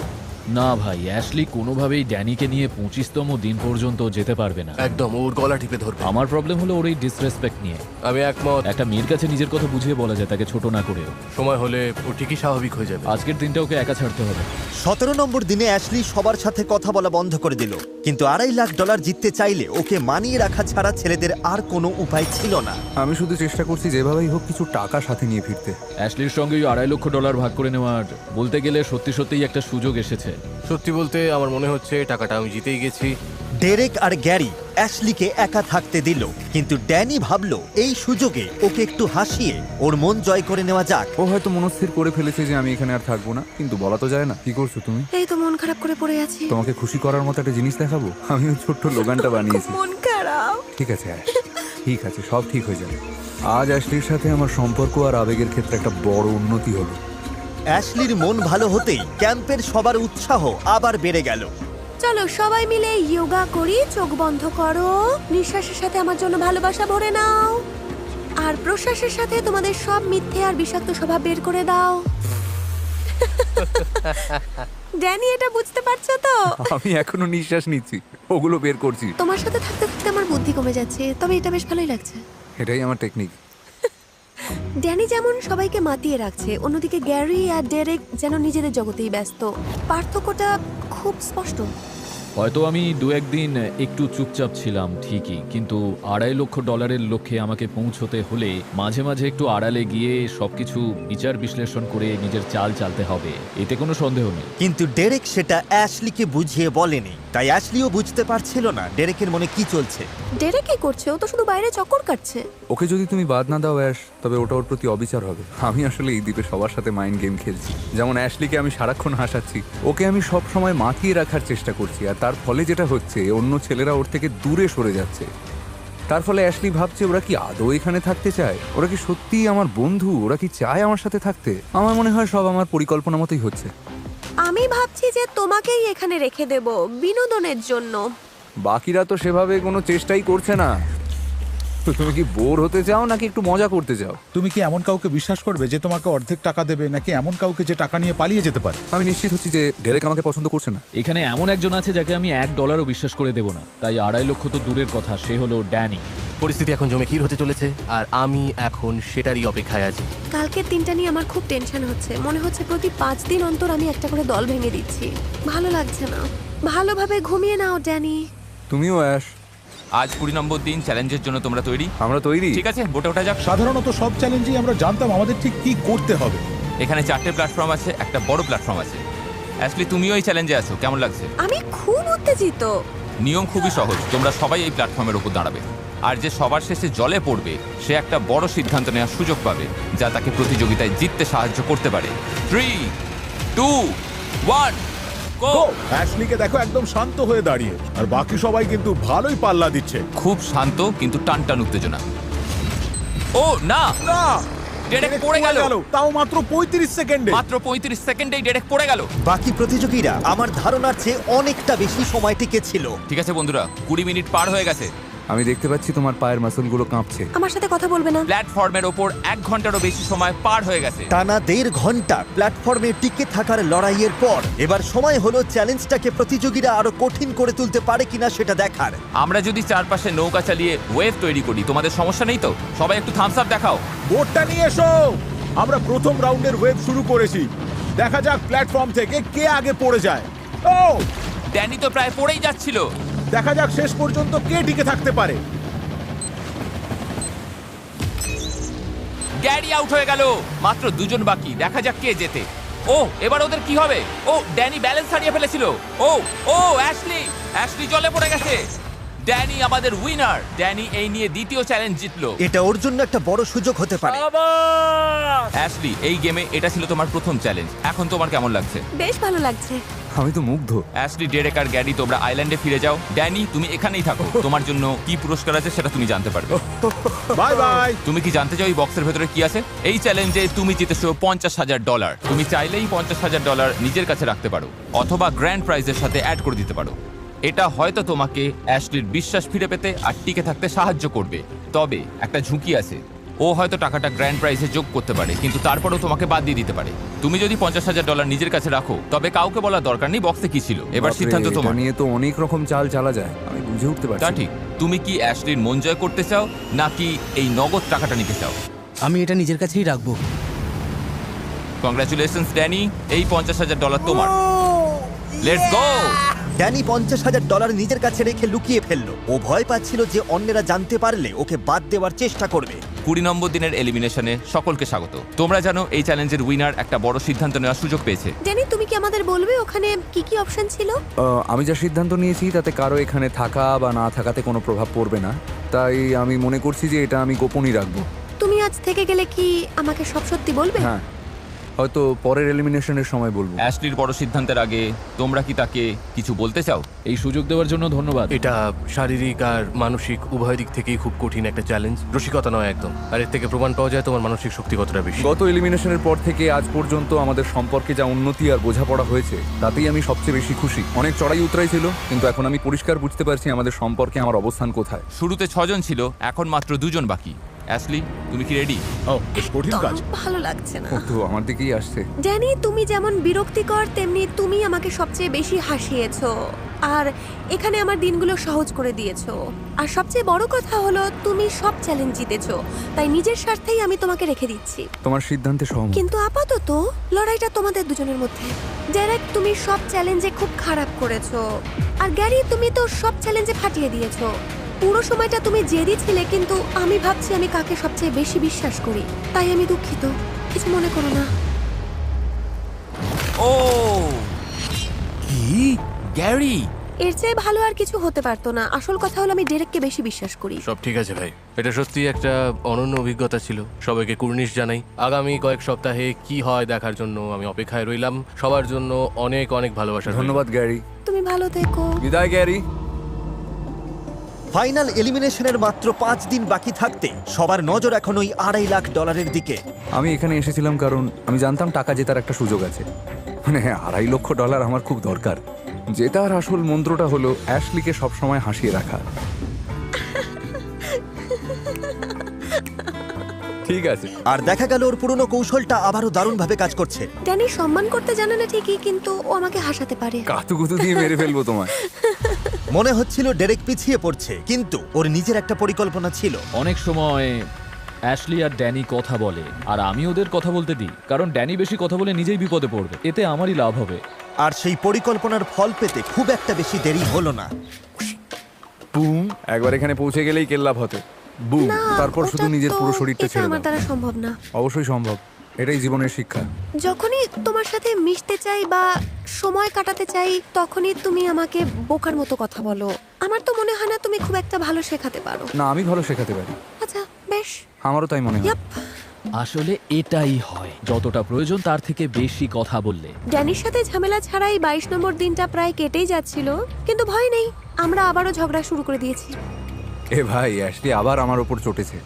না ভাই, অ্যাশলি কোনোভাবেই ড্যানিকে নিয়ে 25তম দিন পর্যন্ত যেতে পারবে না। একদম ওর গলা টিপে ধরবে। আমার প্রবলেম হলো ওর এই ডিসরেসপেক্ট নিয়ে। আমি একমত। একটা মেয়ের কাছে নিজের কথা বুঝিয়ে বলা যায়, তাকে ছোট না করেও। সময় হলে ও ঠিকই স্বাভাবিক হয়ে যাবে। আজকের দিনটা ওকে একা ছাড়তে হবে। 17 নম্বর দিনে অ্যাশলি সবার সাথে কথা বলা বন্ধ করে দিল, কিন্তু $2.5 লাখ জিততে চাইলে ওকে মানিয়ে রাখা ছাড়া ছেলেদের আর কোনো উপায় ছিল না। আমি শুধু চেষ্টা করছি যেভাবেই হোক কিছু টাকা সাথে নিয়ে ফিরতে। অ্যাশলির সঙ্গে ওই $2.5 লক্ষ ভাগ করে নেওয়ার বলতে গেলে সত্যি সত্যিই একটা সুযোগ এসেছে। সত্যি বলতে আমার মনে হচ্ছে টাকাটা আমি জিতেই গেছি। ডেরেক আর গ্যারি অ্যাশলিকে একা থাকতে দিল, কিন্তু ড্যানি ভাবলো এই সুযোগে ওকে একটু হাসিয়ে ওর মন জয় করে নেওয়া যাক। ও হয়তো মনস্থির করে ফেলেছে যে আমি এখানে আর থাকবো না, কিন্তু বলা তো যায় না। কি করছো তুমি? এই তো মন খারাপ করে পড়ে আছি। তোমাকে খুশি করার মতো একটা জিনিস দেখাবো। আমি ওই ছোট্ট লোগানটা বানিয়েছি। মন খারাপ। ঠিক আছে অ্যাশ, ঠিক আছে, সব ঠিক হয়ে যাবে। আজ অ্যাশলির সাথে আমার সম্পর্ক আর আবেগের ক্ষেত্রে একটা বড় উন্নতি হলো। অ্যাশলির মন ভালো হতেই ক্যাম্পের সবার উৎসাহ আবার বেড়ে গেল। চলো সবাই মিলে যোগা করি। চোখ বন্ধ করো, নিঃশ্বাসের সাথে আমার জন্য ভালোবাসা ভরে নাও, আর প্রশ্বাসের সাথে তোমাদের সব মিথ্যে আর বিষাক্ত স্বভাব বের করে দাও। ড্যানি, এটা বুঝতে পারছো তো? আমি এখনো নিঃশ্বাস নিচ্ছি, ওগুলো বের করছি। তোমার সাথে থাকতে থাকতে আমার বুদ্ধি কমে যাচ্ছে, তবে এটা বেশ ভালোই লাগছে। এটাই আমার টেকনিক। ড্যানি যেমন সবাইকে মাতিয়ে রাখছে, অন্যদিকে গ্যারি আর ডেরেক যেন নিজেদের জগতেই ব্যস্ত। পার্থক্যটা খুব স্পষ্ট। হয়তো আমি 2-1 দিন একটু চুপচাপ ছিলাম ঠিকই, কিন্তু $2.5 লক্ষ লক্ষ্যে আমাকে পৌঁছতে হলে মাঝে মাঝে একটু আড়ালে গিয়ে সবকিছু বিচার বিশ্লেষণ করে নিজের চাল চালতে হবে, এতে কোনো সন্দেহ নেই। কিন্তু ডেরেক সেটা অ্যাশলিকে বুঝিয়ে বলেনি, তাই অ্যাশলিও বুঝতে পারছিল না ডেরেকের মনে কি চলছে। ডেরেক কি করছে? ও তো শুধু বাইরে চক্কর কাটছে। ওকে যদি তুমি বাদ না দাও অ্যাশ, তবে ওটা ওর প্রতি অবিচার হবে। আমি আসলে এই দ্বীপে সবার সাথে মাইন্ড গেম খেলছি। যেমন অ্যাশলিকে আমি সারাক্ষণ হাসাচ্ছি, ওকে আমি সব সময় মাতিয়ে রাখার চেষ্টা করছি, আর তার ফলে যেটা হচ্ছে অন্য ছেলেরা ওর থেকে দূরে সরে যাচ্ছে। তার ফলে অ্যাশলি ভাবছে ওরা কি আদৌ এখানে থাকতে চায়, ওরা কি সত্যিই আমার বন্ধু, ওরা কি চায় আমার সাথে থাকতে। আমার মনে হয় সব আমার পরিকল্পনা মতোই হচ্ছে। আমি ভাবছি যে তোমাকেই এখানে রেখে দেব বিনোদনের জন্য। বাকিরা তো সেভাবে কোনো চেষ্টাই করছে না। তো তুমি কি বোর হতে চাও নাকি একটু মজা করতে চাও? তুমি কি এমন কাউকে বিশ্বাস করবে যে তোমাকে অর্ধেক টাকা দেবে, নাকি এমন কাউকে যে টাকা নিয়ে পালিয়ে যেতে পারে? আমি নিশ্চিত হচ্ছি যে ডেরেক আমাকে পছন্দ করছে না। এখানে এমন একজন আছে যাকে আমি $1 বিশ্বাস করে দেব না, তাই 2.5 লক্ষ তো দূরের কথা, সে হলো ড্যানি। পরিস্থিতি এখন জমে ক্ষীর হতে চলেছে, আর আমি এখন সেটারই অপেক্ষায় আছি। কালকের দিনটা নিয়ে আমার খুব টেনশন হচ্ছে। মনে হচ্ছে প্রতি 5 দিন অন্তর আমি একটা করে দল ভেঙে দিচ্ছি। ভালো লাগছে না। ভালোভাবে ঘুমিয়ে নাও ড্যানি। তুমিও অ্যাশ। আজ 20 নম্বর দিন, চ্যালেঞ্জের জন্য তোমরা তৈরি? আমরা তৈরি। ঠিক আছে, বোটে ওঠা যাক। সাধারণত সব চ্যালেঞ্জেই আমরা জানতাম আমাদের ঠিক কি করতে হবে। এখানে 4টে প্ল্যাটফর্ম আছে, একটা বড় প্ল্যাটফর্ম আছে। অ্যাশলি, তুমিও এই চ্যালেঞ্জে আছো, কেমন লাগছে? আমি খুব উত্তেজিত। নিয়ম খুবই সহজ, তোমরা সবাই এই প্ল্যাটফর্মের উপর দাঁড়াবে, আর যে সবার শেষে জলে পড়বে সে একটা বড় সিদ্ধান্ত নেওয়ার সুযোগ পাবে, যা তাকে প্রতিযোগিতায় জিততে সাহায্য করতে পারে। 3, 2, 1, গো! অ্যাশলিকে দেখো একদম শান্ত হয়ে দাঁড়িয়ে, আর বাকি সবাই কিন্তু ভালোই পাল্লা দিচ্ছে। খুব শান্ত কিন্তু টানটান উত্তেজনা। ও না, না, ডেরেক পড়ে গেল। তাও মাত্র 35 সেকেন্ডে। মাত্র 35 সেকেন্ডেই ডেরেক পড়ে গেল। বাকি প্রতিযোগীরা আমার ধারণার চেয়ে অনেকটা বেশি সময় টিকেছিল। ঠিক আছে বন্ধুরা, 20 মিনিট পার হয়ে গেছে। আমি দেখতে পাচ্ছি তোমার পায়ের মাসলগুলো কাঁপছে। আমার সাথে কথা বলবে না? প্ল্যাটফর্মের ওপর 1 ঘন্টারও বেশি সময় পার হয়ে গেছে। টানা 1.5 ঘন্টা প্ল্যাটফর্মে টিকে থাকার লড়াইয়ের পর এবার সময় হলো চ্যালেঞ্জটাকে প্রতিযোগীরা আরো কঠিন করে তুলতে পারে কিনা সেটা দেখার। আমরা যদি চারপাশে নৌকা চালিয়ে ওয়েভ তৈরি করি, তোমাদের সমস্যা নেই তো? সবাই একটু থামস আপ দেখাও। বোটটা নিয়ে এসো। আমরা প্রথম রাউন্ডের ওয়েভ শুরু করেছি। দেখা যাক প্ল্যাটফর্ম থেকে কে আগে পড়ে যায়। ও, ড্যানি তো প্রায় পড়েই যাচ্ছিল। দেখা যাক শেষ পর্যন্ত কে টিকে থাকতে পারে। গ্যারি আউট হয়ে গেল। মাত্র 2 জন বাকি, দেখা যাক কে জেতে। ও, এবার ওদের কি হবে? ও, ড্যানি ব্যালেন্স হারিয়ে ফেলেছিল। ও ও অ্যাশলি জলে পড়ে গেছে। ড্যানি আমাদের উইনার। ড্যানি এই নিয়ে দ্বিতীয় চ্যালেঞ্জ জিতলো। এটা ওর জন্য একটা বড় সুযোগ হতে পারে। অ্যাশলি, এই গেমে এটা ছিল তোমার প্রথম চ্যালেঞ্জ। এখন তোমার কেমন লাগছে? বেশ ভালো লাগছে। আমি তো মুগ্ধ। অ্যাশলি, ডেরেক আর গ্যারি তোমরা আইল্যান্ডে ফিরে যাও। ড্যানি, তুমি এখানেই থাকো। তোমার জন্য কি পুরস্কার আছে সেটা তুমি জানতে পারবে। Bye bye. তুমি কি জানতে চাও এই বক্সের ভেতরে কি আছে? এই চ্যালেঞ্জে তুমি জিতেছো $50,000। তুমি চাইলেই $50,000 নিজের কাছে রাখতে পারো, অথবা গ্র্যান্ড প্রাইজের সাথে অ্যাড করে দিতে পারো। এটা হয়তো তোমাকে অ্যাশলির বিশ্বাস ফিরে পেতে আর টিকে থাকতে সাহায্য করবে। তবে একটা ঝুঁকি আছে, ও হয়তো টাকাটা গ্র্যান্ড প্রাইজে যোগ করতে পারে, কিন্তু তারপরেও তোমাকে বাদ দিয়ে দিতে পারে। তুমি যদি $50,000 নিজের কাছে রাখো, তবে কাউকে বলার দরকার নেই বক্সে কি ছিল। এবার বাপরে, সিদ্ধান্ত এটা তোমার। নিয়ে তো অনেক রকম চাল চালা যায়, আমি বুঝে উঠতে পারছি তা না। ঠিক, তুমি কি অ্যাশলির মন জয় করতে চাও, নাকি এই নগদ টাকাটা নিতে চাও? আমি এটা নিজের কাছেই রাখবো। কংগ্রাচুলেশনস ড্যানি, এই $50,000 তোমার। Let's go! ড্যানি $50,000 নিজের কাছে রেখে লুকিয়ে ফেললো। ও ভয় পাচ্ছিল যে অন্যেরা জানতে পারলে ওকে বাদ দেওয়ার চেষ্টা করবে। 20 নম্বর দিনের এলিমিনেশনে সকলকে স্বাগত। তোমরা জানো এই চ্যালেঞ্জের উইনার একটা বড় সিদ্ধান্ত নেওয়ার সুযোগ পেয়েছে। ড্যানি, তুমি কি আমাদের বলবে ওখানে কি কি অপশন ছিল? আমি যা সিদ্ধান্ত নিয়েছি তাতে কারো এখানে থাকা বা না থাকাতে কোনো প্রভাব পড়বে না, তাই আমি মনে করছি যে এটা আমি গোপনই রাখবো। তুমি আজ থেকে গেলে কি আমাকে সব সত্যি বলবে? হ্যাঁ, হয়তো পরের এলিমিনেশনের সময় বলবো। অ্যাশলির বড় সিদ্ধান্তের আগে তোমরা কি তাকে কিছু বলতে চাও? এই সুযোগ দেওয়ার জন্য ধন্যবাদ। এটা শারীরিক আর মানসিক উভয় দিক থেকেই খুব কঠিন একটা চ্যালেঞ্জ। রসিকতা নয় একদম। আর এর থেকে প্রমাণ পাওয়া যায় তোমার মানসিক শক্তি কতটা বেশি। গত এলিমিনেশনের পর থেকে আজ পর্যন্ত আমাদের সম্পর্কে যা উন্নতি আর বোঝাপড়া হয়েছে তাতেই আমি সবচেয়ে বেশি খুশি। অনেক চড়াই উতরাই ছিল, কিন্তু এখন আমি পরিষ্কার বুঝতে পারছি আমাদের সম্পর্কে আমার অবস্থান কোথায়। শুরুতে 6 জন ছিল, এখন মাত্র 2 জন বাকি। অ্যাশলি, তুমি কি রেডি? ও, বেশ কঠিন কাজ। ভালো লাগছে না। ও তো আমার দিকেই আসছে। ড্যানি, তুমি যেমন বিরক্তিকর তেমনি তুমি আমাকে সবচেয়ে বেশি হাসিয়েছো, আর এখানে আমার দিনগুলো সহজ করে দিয়েছো। আর সবচেয়ে বড় কথা হলো তুমি সব চ্যালেঞ্জ জিতেছো, তাই নিজের স্বার্থেই আমি তোমাকে রেখে দিচ্ছি। তোমার সিদ্ধান্তে সহমত। কিন্তু আপাতত লড়াইটা তোমাদের দুজনের মধ্যে। ডেরেক, তুমি সব চ্যালেঞ্জে খুব খারাপ করেছো, আর গ্যারি, তুমি তো সব চ্যালেঞ্জে ফাটিয়ে দিয়েছো। পুরো সময়টা তুমি জেদি ছিলে, কিন্তু আমি ভাবছি আমি কাকে সবচেয়ে বেশি বিশ্বাস করি। তাই আমি দুঃখিত, কিছু মনে করো না। ও কি গ্যারি! এর চেয়ে ভালো আর কিছু হতে পারতো না। আসল কথা হলো আমি ডেরেককে বেশি বিশ্বাস করি। সব ঠিক আছে ভাই, এটা সত্যি একটা অনন্য অভিজ্ঞতা ছিল। সবাইকে কুর্নিশ জানাই। আগামী কয়েক সপ্তাহে কি হয় দেখার জন্য আমি অপেক্ষায় রইলাম। সবার জন্য অনেক অনেক ভালোবাসা। ধন্যবাদ গ্যারি। তুমি ভালো থেকো। বিদায় গ্যারি। ফাইনাল এলিমিনেশনের মাত্র 5 দিন বাকি থাকতে সবার নজর এখন ওই $2.5 লাখ দিকে। আমি এখানে এসেছিলাম কারণ আমি জানতাম টাকা জেতার একটা সুযোগ আছে। মানে $2.5 লক্ষ আমার খুব দরকার। জেতার আসল মন্ত্রটা হলো অ্যাশলিকে সবসময় হাসিয়ে রাখা। ঠিক আছে। আর দেখা গেল ওর পুরনো কৌশলটা আবারও দারুণভাবে কাজ করছে। ড্যানি সম্মান করতে জানে না ঠিকই, কিন্তু ও আমাকে হাসাতে পারে। কাতুকুতু দিয়ে মেরে ফেলবো তোমায়। মনে হচ্ছিল ডেরেক পিছিয়ে পড়ছে, কিন্তু ওর নিজের একটা পরিকল্পনা ছিল। অনেক সময় অ্যাশলি আর ড্যানি কথা বলে আর আমি ওদের কথা বলতে দিই, কারণ ড্যানি বেশি কথা বলে নিজেই বিপদে পড়বে, এতে আমারই লাভ হবে। আর সেই পরিকল্পনার ফল পেতে খুব একটা বেশি দেরি হলো না। বুম, একবার এখানে পৌঁছে গেলেই কেল্লাভ হতে। বুম, না, তারপর শুধু ওটা নিজের তো- পুরো শরীরটা এটা ছেড়ে আমার দাও। দ্বারা সম্ভব না। অবশ্যই সম্ভব, এটাই জীবনের শিক্ষা। যখনই তোমার সাথে মিশতে চাই বা সময় কাটাতে চাই, তখনই তুমি আমাকে বোকার মতো কথা বলো। আমার তো মনে হয় না তুমি খুব একটা ভালো শেখাতে পারো। না, আমি ভালো শেখাতে পারি, আচ্ছা, বেশ। আমারও তাই মনে হয়। ইয়াপ। আসলে এটাই হয়, যতটা প্রয়োজন তার থেকে বেশি কথা বললে। ড্যানির সাথে ঝামেলা ছাড়াই 22 নম্বর দিনটা প্রায় কেটেই যাচ্ছিল, কিন্তু ভয় নেই, আমরা আবারও ঝগড়া শুরু করে দিয়েছি। এ ভাই, অ্যাশলি আবার আমার ওপর চটেছে।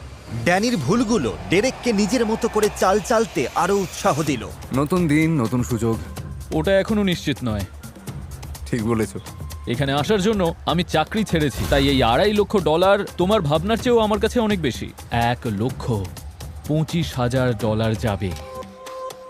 ড্যানির ভুলগুলো ডেরেককে নিজের মতো করে চাল চালতে আরো উৎসাহ দিল। নতুন দিন, নতুন সুযোগ। ওটা এখনো নিশ্চিত নয়। ঠিক বলেছো। এখানে আসার জন্য আমি চাকরি ছেড়েছি, তাই এই $2.5 লক্ষ তোমার ভাবনার চেয়েও আমার কাছে অনেক বেশি। $1,25,000 যাবে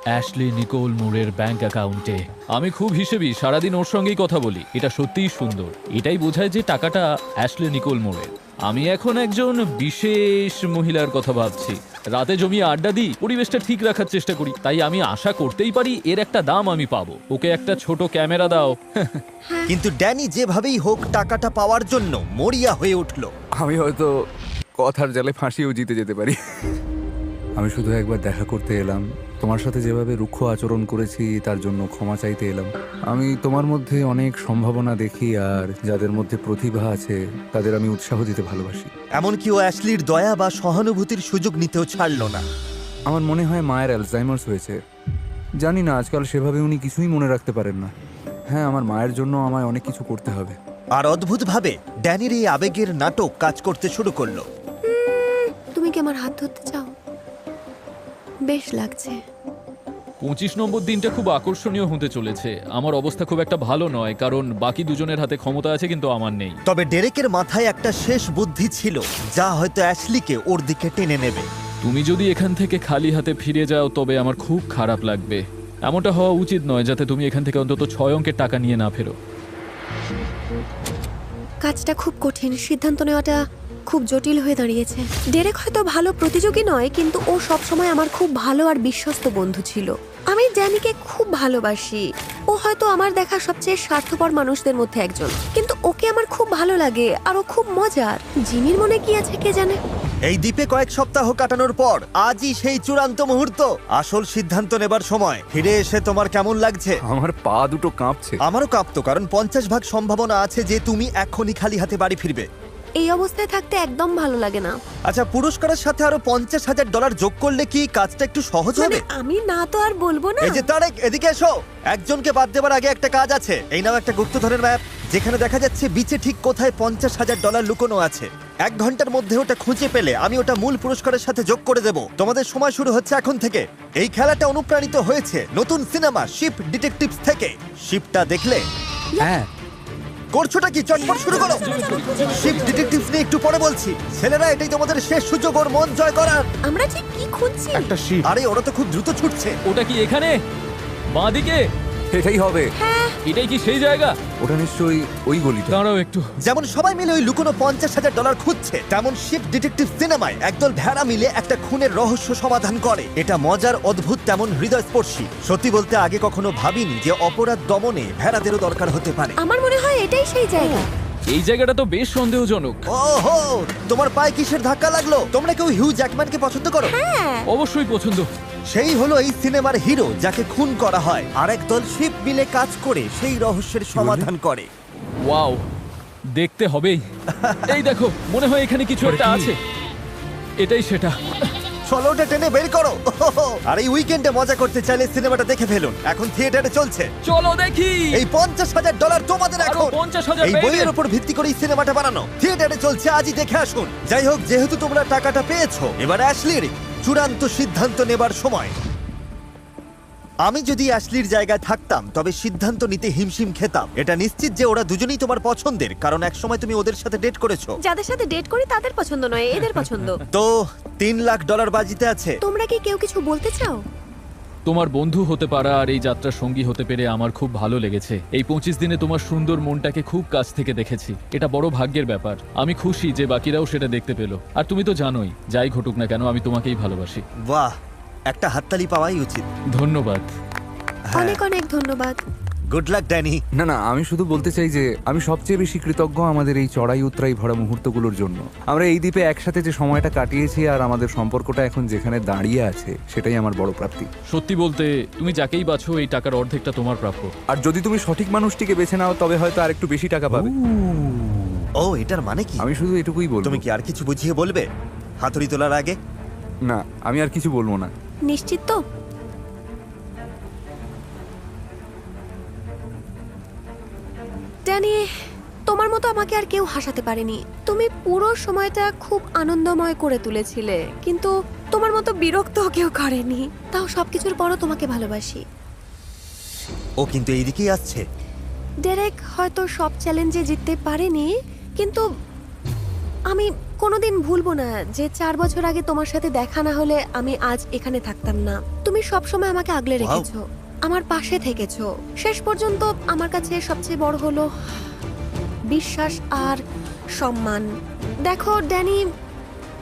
অ্যাশলি নিকোল মুরের ব্যাংক অ্যাকাউন্টে। আমি খুব হিসেবি, সারাদিন ওর সঙ্গেই কথা বলি। এটা সত্যিই সুন্দর, এটাই বোঝায় যে টাকাটা অ্যাশলি নিকোল মুরের। আমি এখন একজন বিশেষ মহিলার কথা ভাবছি। রাতে জমিয়ে আড্ডা দিই, পরিবেশটা ঠিক রাখার চেষ্টা করি, তাই আমি আশা করতেই পারি এর একটা দাম আমি পাবো। ওকে একটা ছোট ক্যামেরা দাও। কিন্তু ড্যানি যেভাবেই হোক টাকাটা পাওয়ার জন্য মরিয়া হয়ে উঠল। আমি হয়তো কথার জালে ফাঁসিয়েও জিতে যেতে পারি। আমি শুধু একবার দেখা করতে এলাম, তোমার সাথে যেভাবে রুক্ষ আচরণ করেছি তার জন্য ক্ষমা চাইতে এলাম। আমি তোমার মধ্যে অনেক সম্ভাবনা দেখি, আর যাদের মধ্যে প্রতিভা আছে তাদের আমি উৎসাহ দিতে ভালোবাসি। এমনকি ও অ্যাশলির দয়া বা সহানুভূতির সুযোগ নিতেও ছাড়ল না। আমার মনে হয় মায়ের অ্যালজাইমার্স হয়েছে। জানি না, আজকাল সেভাবে উনি কিছুই মনে রাখতে পারেন না। হ্যাঁ, আমার মায়ের জন্য আমায় অনেক কিছু করতে হবে। আর অদ্ভুতভাবে ড্যানির এই আবেগের নাটক কাজ করতে শুরু করলো। তুমি কি আমার হাত ধরতে চাও? বেশ লাগছে। 25 নম্বর দিনটা খুব আকর্ষণীয় হতে চলেছে। আমার অবস্থা খুব একটা ভালো নয়, কারণ বাকি দুজনের হাতে ক্ষমতা আছে কিন্তু আমার নেই। তবে ডেরেকের মাথায় একটা শেষ বুদ্ধি ছিল, যা হয়তো অ্যাশলিকে ওর দিকে টেনে নেবে। তুমি যদি এখান থেকে খালি হাতে ফিরে যাও তবে আমার খুব খারাপ লাগবে। এমনটা হওয়া উচিত নয়, যাতে তুমি এখান থেকে অন্তত 6 অঙ্কের টাকা নিয়ে না ফেরো। কাজটা খুব কঠিন, সিদ্ধান্ত নেওয়াটা খুব জটিল হয়ে দাঁড়িয়েছে। ডেরেক হয়তো ভালো প্রতিযোগী নয়, কিন্তু ও সবসময় আমার খুব ভালো আর বিশ্বস্ত বন্ধু ছিল। আমি ড্যানিকে খুব ভালোবাসি। ও হয়তো আমার দেখা সবচেয়ে স্বার্থপর মানুষদের মধ্যে একজন, কিন্তু ওকে আমার খুব ভালো লাগে আর ও খুব মজার। জিমির মনে কি আছে কে জানে। এই দ্বীপে কয়েক সপ্তাহ কাটানোর পর আজই সেই চূড়ান্ত মুহূর্ত, আসল সিদ্ধান্ত নেবার সময়। ফিরে এসে তোমার কেমন লাগছে? আমার পা দুটো কাঁপছে। আমারও কাঁপতো, কারণ 50% সম্ভাবনা আছে যে তুমি এখনই খালি হাতে বাড়ি ফিরবে। এই অবস্থায় থাকতে একদম ভালো লাগে না। আচ্ছা, পুরস্কারের সাথে আরো $50,000 যোগ করলে কি কাজটা একটু সহজ মানে হবে? আমি না তো আর বলবো না। এই যে তারেক, এদিকে এসো। একজনকে বাদ দেবার আগে একটা কাজ আছে। এই নাও একটা গুপ্তধনের ম্যাপ, যেখানে দেখা যাচ্ছে বিচে ঠিক কোথায় $50,000 লুকোনো আছে। 1 ঘন্টার মধ্যে ওটা খুঁজে পেলে আমি ওটা মূল পুরস্কারের সাথে যোগ করে দেব। তোমাদের সময় শুরু হচ্ছে এখন থেকে। এই খেলাটা অনুপ্রাণিত হয়েছে নতুন সিনেমা শিপ ডিটেকটিভস থেকে। শিপটা দেখলে? হ্যাঁ। করছোটা কি? চটপট শুরু করো। শিপ ডিটেকটিভস নিয়ে একটু পরে বলছি। ছেলেরা, এটাই তোমাদের শেষ সুযোগ ওর মন জয় করার। আমরা ঠিক কি খুঁজছি? একটা শিপ। আরে, ওরা তো খুব দ্রুত ছুটছে। ওটা কি এখানে বাঁদিকে? এটাই হবে। এটাই কি সেই জায়গা? ওটা নিশ্চয়ই ওই গলিটা। দাঁড়াও একটু। যেমন সবাই মিলে ওই লুকোনো $50,000 খুঁজছে, তেমন শিপ ডিটেকটিভ সিনেমায় একদল ভেড়া মিলে একটা খুনের রহস্য সমাধান করে। এটা মজার, অদ্ভুত, তেমন হৃদয়স্পর্শী। সত্যি বলতে আগে কখনো ভাবিনি যে অপরাধ দমনে ভেড়াদেরও দরকার হতে পারে। আমার মনে হয় এটাই সেই জায়গা। এই জায়গাটা তো বেশ সন্দেহজনক। ওহো, তোমার পায়ে কিসের ধাক্কা লাগলো? তোমরা কেউ হিউ জ্যাকম্যানকে পছন্দ করো? অবশ্যই পছন্দ। সেই হলো এই সিনেমার হিরো, যাকে খুন করা হয়, আর একদল শিপ মিলে কাজ করে সেই রহস্যের সমাধান করে। ওয়াও, দেখতে হবেই। এই দেখো, মনে হয় এখানে কিছু একটা আছে। এটাই সেটা। চলো, ওটা টেনে বের করো। ওহো, আর এই উইকেন্ডে মজা করতে চাইলে সিনেমাটা দেখে ফেলুন, এখন থিয়েটারে চলছে। চলো দেখি। এই $50,000 তোমাদের আরো এখন। 50,000 এই বইয়ের উপর ভিত্তি করে এই সিনেমাটা বানানো। থিয়েটারে চলছে, আজই দেখে আসুন। যাই হোক, যেহেতু তোমরা টাকাটা পেয়েছো, এবার অ্যাশলির চূড়ান্ত সিদ্ধান্ত নেবার সময়। আমি যদি অ্যাশলির জায়গায় থাকতাম তবে সিদ্ধান্ত নিতে হিমশিম খেতাম। এটা নিশ্চিত যে ওরা দুজনেই তোমার পছন্দের, কারণ একসময় তুমি ওদের সাথে ডেট করেছো। যাদের সাথে ডেট করি তাদের পছন্দ নয়, এদের পছন্দ। তো $3 লাখ বাজিতে আছে। তোমরা কি কেউ কিছু বলতে চাও? তোমার বন্ধু হতে পারা আর এই যাত্রার সঙ্গী হতে পেরে আমার খুব ভালো লেগেছে। এই 25 দিনে তোমার সুন্দর মনটাকে খুব কাছ থেকে দেখেছি। এটা বড় ভাগ্যের ব্যাপার। আমি খুশি যে বাকিরাও সেটা দেখতে পেলো। আর তুমি তো জানোই, যাই ঘটুক না কেন আমি তোমাকেই ভালোবাসি। বাহ, একটা হাততালি পাওয়াই উচিত। ধন্যবাদ। অনেক অনেক ধন্যবাদ। Good luck Danny. না না, আমি শুধু বলতে চাই যে আমি সবচেয়ে বেশি কৃতজ্ঞ আমাদের এই চড়াই উতরাই ভরা মুহূর্তগুলোর জন্য। আমরা এই দ্বীপে একসাথে যে সময়টা কাটিয়েছি আর আমাদের সম্পর্কটা এখন যেখানে দাঁড়িয়ে আছে, সেটাই আমার বড় প্রাপ্তি। সত্যি বলতে তুমি যাকেই বাছো এই টাকার অর্ধেকটা তোমার প্রাপ্য। আর যদি তুমি সঠিক মানুষটিকে বেছে নাও তবে হয়তো আর একটু বেশি টাকা পাবে। ও, এটার মানে কি? আমি শুধু এটুকুই বলবো। তুমি কি আর কিছু বুঝিয়ে বলবে হাতুড়ি তোলার আগে? না, আমি আর কিছু বলবো না। নিশ্চিত তো? ড্যানি, তোমার মতো আমাকে আর কেউ হাসাতে পারেনি। তুমি পুরো সময়টা খুব আনন্দময় করে তুলেছিলে, কিন্তু তোমার মতো বিরক্ত কেউ করেনি। তাও সবকিছুর পরও তোমাকে ভালোবাসি। ও কিন্তু এইদিকেই আসছে। ডেরেক হয়তো সব চ্যালেঞ্জে জিততে পারেনি, কিন্তু আমি কোনোদিন ভুলবো না যে 4 বছর আগে তোমার সাথে দেখা না হলে আমি আজ এখানে থাকতাম না। তুমি সবসময় আমাকে আগলে রেখেছো, আমার পাশে থেকেছো। শেষ পর্যন্ত আমার কাছে সবচেয়ে বড় হলো বিশ্বাস আর সম্মান। দেখো ড্যানি,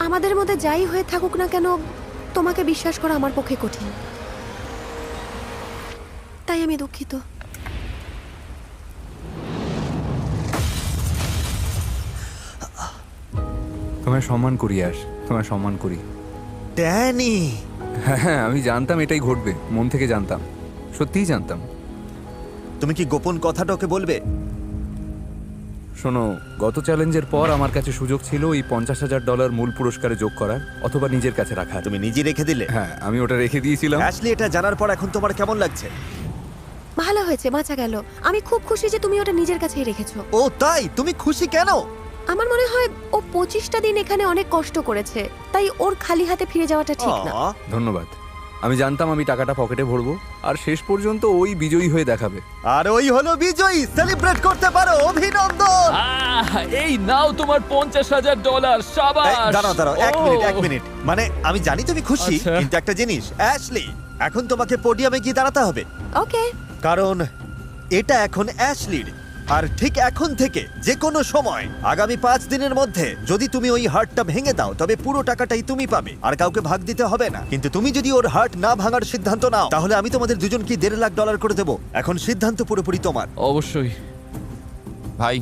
আমাদের মধ্যে যাই হয়ে থাকুক না কেন, তোমাকে বিশ্বাস করা আমার পক্ষে কঠিন। তাই আমি দুঃখিত। তোমায় সম্মান করি আশ, তোমায় সম্মান করি। ড্যানি, হ্যাঁ, আমি জানতাম এটাই ঘটবে, মন থেকে জানতাম, সত্যিই জানতাম। তুমি কি গোপন কথাটা ওকে বলবে? শোনো, গত চ্যালেঞ্জের পর আমার কাছে সুযোগ ছিল এই $50,000 মূল পুরস্কারে যোগ করার অথবা নিজের কাছে রাখার। তুমি নিজে রেখে দিলে। হ্যাঁ, আমি ওটা রেখে দিয়েছিলাম। অ্যাশলি, এটা জানার পর এখন তোমার কেমন লাগছে? ভালো হয়েছে, বাঁচা গেল। আমি খুব খুশি যে তুমি ওটা নিজের কাছেই রেখেছো। ও তাই? তুমি খুশি কেন? আমার মনে হয় ও 25টা দিন এখানে অনেক কষ্ট করেছে, তাই ওর খালি হাতে ফিরে যাওয়াটা ঠিক না। আহ, ধন্যবাদ। আমি জানতাম আমি টাকাটা পকেটে ভরবো আর শেষ পর্যন্ত ওই বিজয়ী হয়ে দেখাবে। আর ওই হলো বিজয়ী। সেলিব্রেট করতে পারো। অভিনন্দন। এই নাও তোমার $50,000। এই, শাবাশ। দাঁড়াও, এক মিনিট। মানে আমি জানি তুমি খুশি, আচ্ছা। কিন্তু একটা জিনিস, অ্যাশলি, এখন তোমাকে পোডিয়ামে গিয়ে দাঁড়াতে হবে, ওকে। কারণ এটা এখন অ্যাশলির। আর ঠিক এখন থেকে যে কোনো সময় আগামী 5 দিনের মধ্যে যদি তুমি ওই হার্টটা ভেঙে দাও তবে পুরো টাকাটাই তুমি পাবে, আর কাউকে ভাগ দিতে হবে না। কিন্তু তুমি যদি ওর হার্ট না ভাঙার সিদ্ধান্ত নাও তাহলে আমি তোমাদের দুজনকে $1.5 লাখ করে দেবো। এখন সিদ্ধান্ত পুরোপুরি তোমার। অবশ্যই। ভাই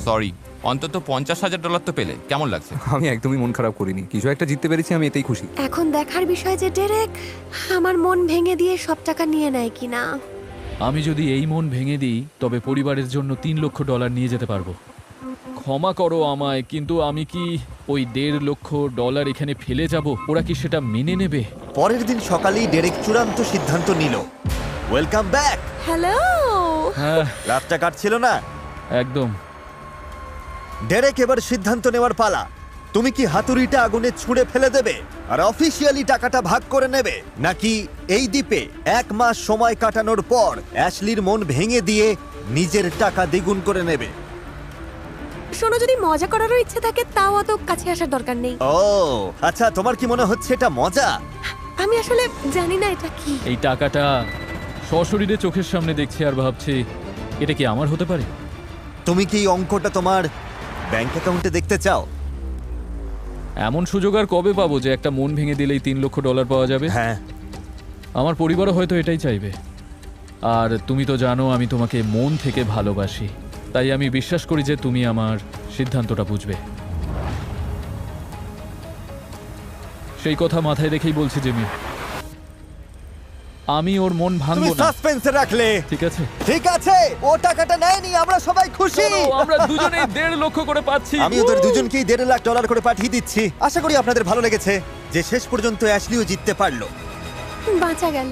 সরি, অন্তত $50,000 তো পেলে, কেমন লাগছে? আমি একদমই মন খারাপ করিনি, কিছু একটা জিততে পেরেছি, আমি এতেই খুশি। এখন দেখার বিষয় যে ডেরেক আমার মন ভেঙে দিয়ে সব টাকা নিয়ে নেয় কিনা। আমি যদি এই মন ভেঙে দিই তবে পরিবারের জন্য $3 লক্ষ নিয়ে যেতে পারবো। ক্ষমা করো আমায়, কিন্তু আমি কি ওই $1.5 লক্ষ এখানে ফেলে যাব? ওরা কি সেটা মেনে নেবে? পরের দিন সকালেই ডেরেক চূড়ান্ত সিদ্ধান্ত নিল। Welcome back. হ্যালো। হ্যাঁ, রাতটা কাটছিল না। একদম। ডেরেক, এবার সিদ্ধান্ত নেওয়ার পালা। তুমি কি হাতুড়িটা আগুনে ছুঁড়ে ফেলে দেবে আর অফিসিয়ালি টাকাটা ভাগ করে নেবে, নাকি এই দ্বীপে 1 মাস সময় কাটানোর পর অ্যাশলির মন ভেঙে দিয়ে নিজের টাকা দ্বিগুণ করে নেবে? শোনো, যদি মজা করারও ইচ্ছে থাকে তাও অত কাছে আসার দরকার নেই। ও আচ্ছা, তোমার কি মনে হচ্ছে এটা মজা? আমি আসলে জানি না এটা কি। এই টাকাটা সশরীরে চোখের সামনে দেখছি আর ভাবছি এটা কি আমার হতে পারে? তুমি কি এই অঙ্কটা তোমার ব্যাংক অ্যাকাউন্টে দেখতে চাও? এমন সুযোগ আর কবে পাবো যে একটা মন ভেঙে দিলেই $3 লক্ষ পাওয়া যাবে? হ্যাঁ, আমার পরিবারও হয়তো এটাই চাইবে। আর তুমি তো জানো আমি তোমাকে মন থেকে ভালোবাসি, তাই আমি বিশ্বাস করি যে তুমি আমার সিদ্ধান্তটা বুঝবে। সেই কথা মাথায় রেখেই বলছি জিমি, আমি ওর মন তুমি ভাঙবো না। সাসপেন্সে রাখলে। ঠিক আছে, ঠিক আছে, ও টাকাটা নেয়নি, আমরা সবাই খুশি। চলো, আমরা দুজনেই $1.5 লক্ষ করে পাচ্ছি। আমি ওদের দুজনকেই $1.5 লাখ করে পাঠিয়ে দিচ্ছি। আশা করি আপনাদের ভালো লেগেছে যে শেষ পর্যন্ত অ্যাশলিও জিততে পারলো। বাঁচা গেল।